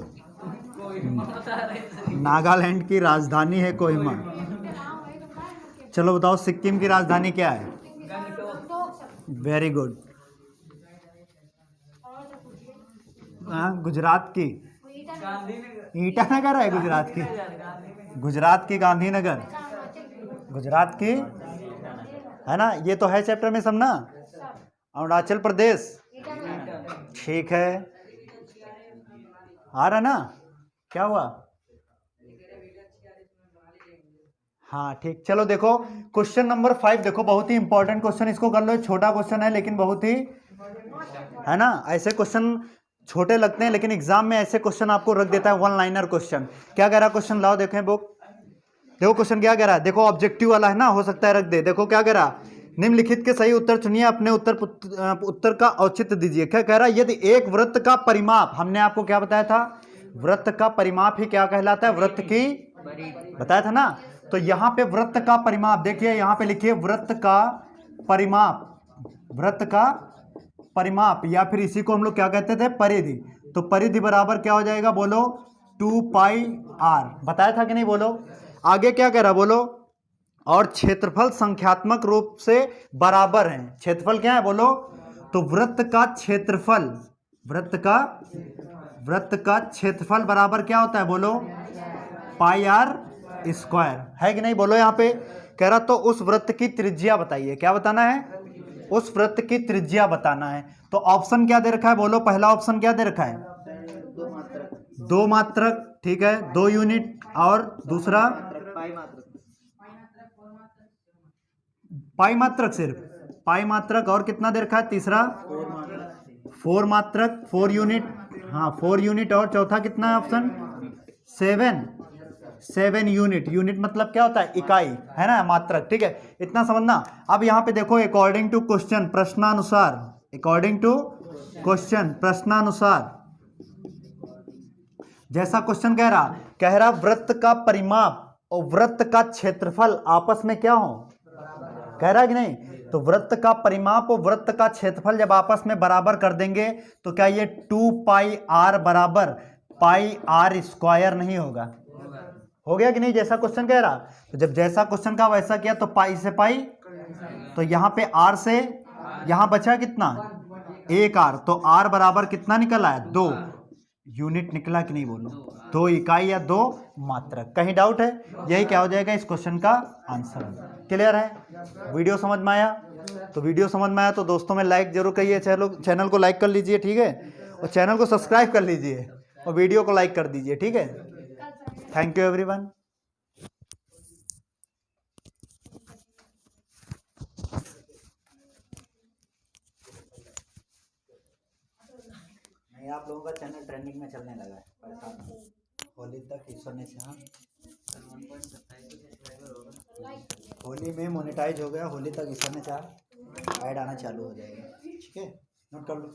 नागालैंड की राजधानी है कोहिमा। चलो बताओ सिक्किम की राजधानी क्या है? Very good. हाँ, गुजरात की ईटानगर है। गुजरात की, गुजरात की गांधीनगर, गुजरात की है ना। ये तो है चैप्टर में सब ना। अरुणाचल प्रदेश, ठीक है, आ रहा ना? क्या हुआ? हाँ ठीक। चलो देखो क्वेश्चन नंबर 5 देखो, बहुत ही इंपॉर्टेंट क्वेश्चन, इसको कर लो। छोटा क्वेश्चन है लेकिन बहुत ही है ना। ऐसे क्वेश्चन छोटे लगते हैं लेकिन एग्जाम में ऐसे क्वेश्चन आपको रख देता है, वन लाइनर क्वेश्चन। क्या कह रहा है क्वेश्चन, लाओ देखें बुक। देखो क्वेश्चन क्या कह रहा है, देखो ऑब्जेक्टिव वाला है ना, हो सकता है रख दे। देखो क्या कह रहा, निम्नलिखित के सही उत्तर चुनिए, अपने उत्तर का औचित्य दीजिए। क्या कह रहा है, यदि एक वृत्त का परिमाप, हमने आपको क्या बताया था, वृत्त का परिमाप ही क्या कहलाता है, वृत्त की, बताया था ना। तो यहां पे वृत्त का परिमाप देखिए, यहां पे लिखिए वृत्त का परिमाप, वृत्त का परिमाप, या फिर इसी को हम लोग क्या कहते थे, परिधि। तो परिधि बराबर क्या हो जाएगा, बोलो 2πr, बताया था कि नहीं, बोलो। आगे क्या कह रहा, बोलो, और क्षेत्रफल संख्यात्मक रूप से बराबर है। क्षेत्रफल क्या है, बोलो। तो वृत्त का क्षेत्रफल, वृत्त का क्षेत्रफल बराबर क्या होता है, बोलो, πr², है कि नहीं, बोलो। यहां पे कह रहा तो उस वृत्त की त्रिज्या बताइए, क्या बताना है, उस वृत्त की त्रिज्या बताना है। तो ऑप्शन क्या दे रखा है, बोलो। पहला ऑप्शन क्या दे रखा है, 2 मात्रक, ठीक है, 2 यूनिट, और दूसरा पाई मात्रक, सिर्फ पाई मात्रक, और कितना दे रखा है, तीसरा 4 मात्रक, 4 यूनिट, हाँ 4 यूनिट, और चौथा कितना है ऑप्शन 7 यूनिट। यूनिट मतलब क्या होता है, इकाई, है ना, मात्रक, ठीक है, इतना समझना। अब यहाँ पे देखो, अकॉर्डिंग टू क्वेश्चन, प्रश्नानुसार, अकॉर्डिंग टू क्वेश्चन, प्रश्नानुसार, जैसा क्वेश्चन कह रहा वृत्त का परिमाप और वृत्त का क्षेत्रफल आपस में क्या हो, कह रहा है कि नहीं। तो वृत्त का परिमाप और वृत्त का क्षेत्रफल जब आपस में बराबर कर देंगे तो क्या ये 2πr बराबर πr² नहीं होगा, हो गया कि नहीं, जैसा क्वेश्चन कह रहा। तो जब जैसा क्वेश्चन का वैसा किया तो पाई से पाई, तो यहाँ पे r से यहाँ बचा कितना, 1r, तो r बराबर कितना निकला है, 2 यूनिट निकला कि नहीं, बोलो, 2 इकाई या 2 मात्रक। कहीं डाउट है, यही क्या हो जाएगा इस क्वेश्चन का आंसर। क्लियर है, वीडियो समझ में आया, तो वीडियो समझ में आया तो दोस्तों में लाइक जरूर करिए, चैनल को लाइक कर लीजिए, ठीक है, और चैनल को सब्सक्राइब कर लीजिए, और वीडियो को लाइक कर दीजिए, ठीक है। Thank you everyone. नहीं, आप लोगों का चैनल ट्रेंडिंग में चलने लगा है, परेशान हो। होली तक ईश्वर ने चाहा, होली में मोनेटाइज हो गया, होली तक ईश्वर ने चाहा ऐड आना चालू हो जाएगा, ठीक है, नोट कर लो।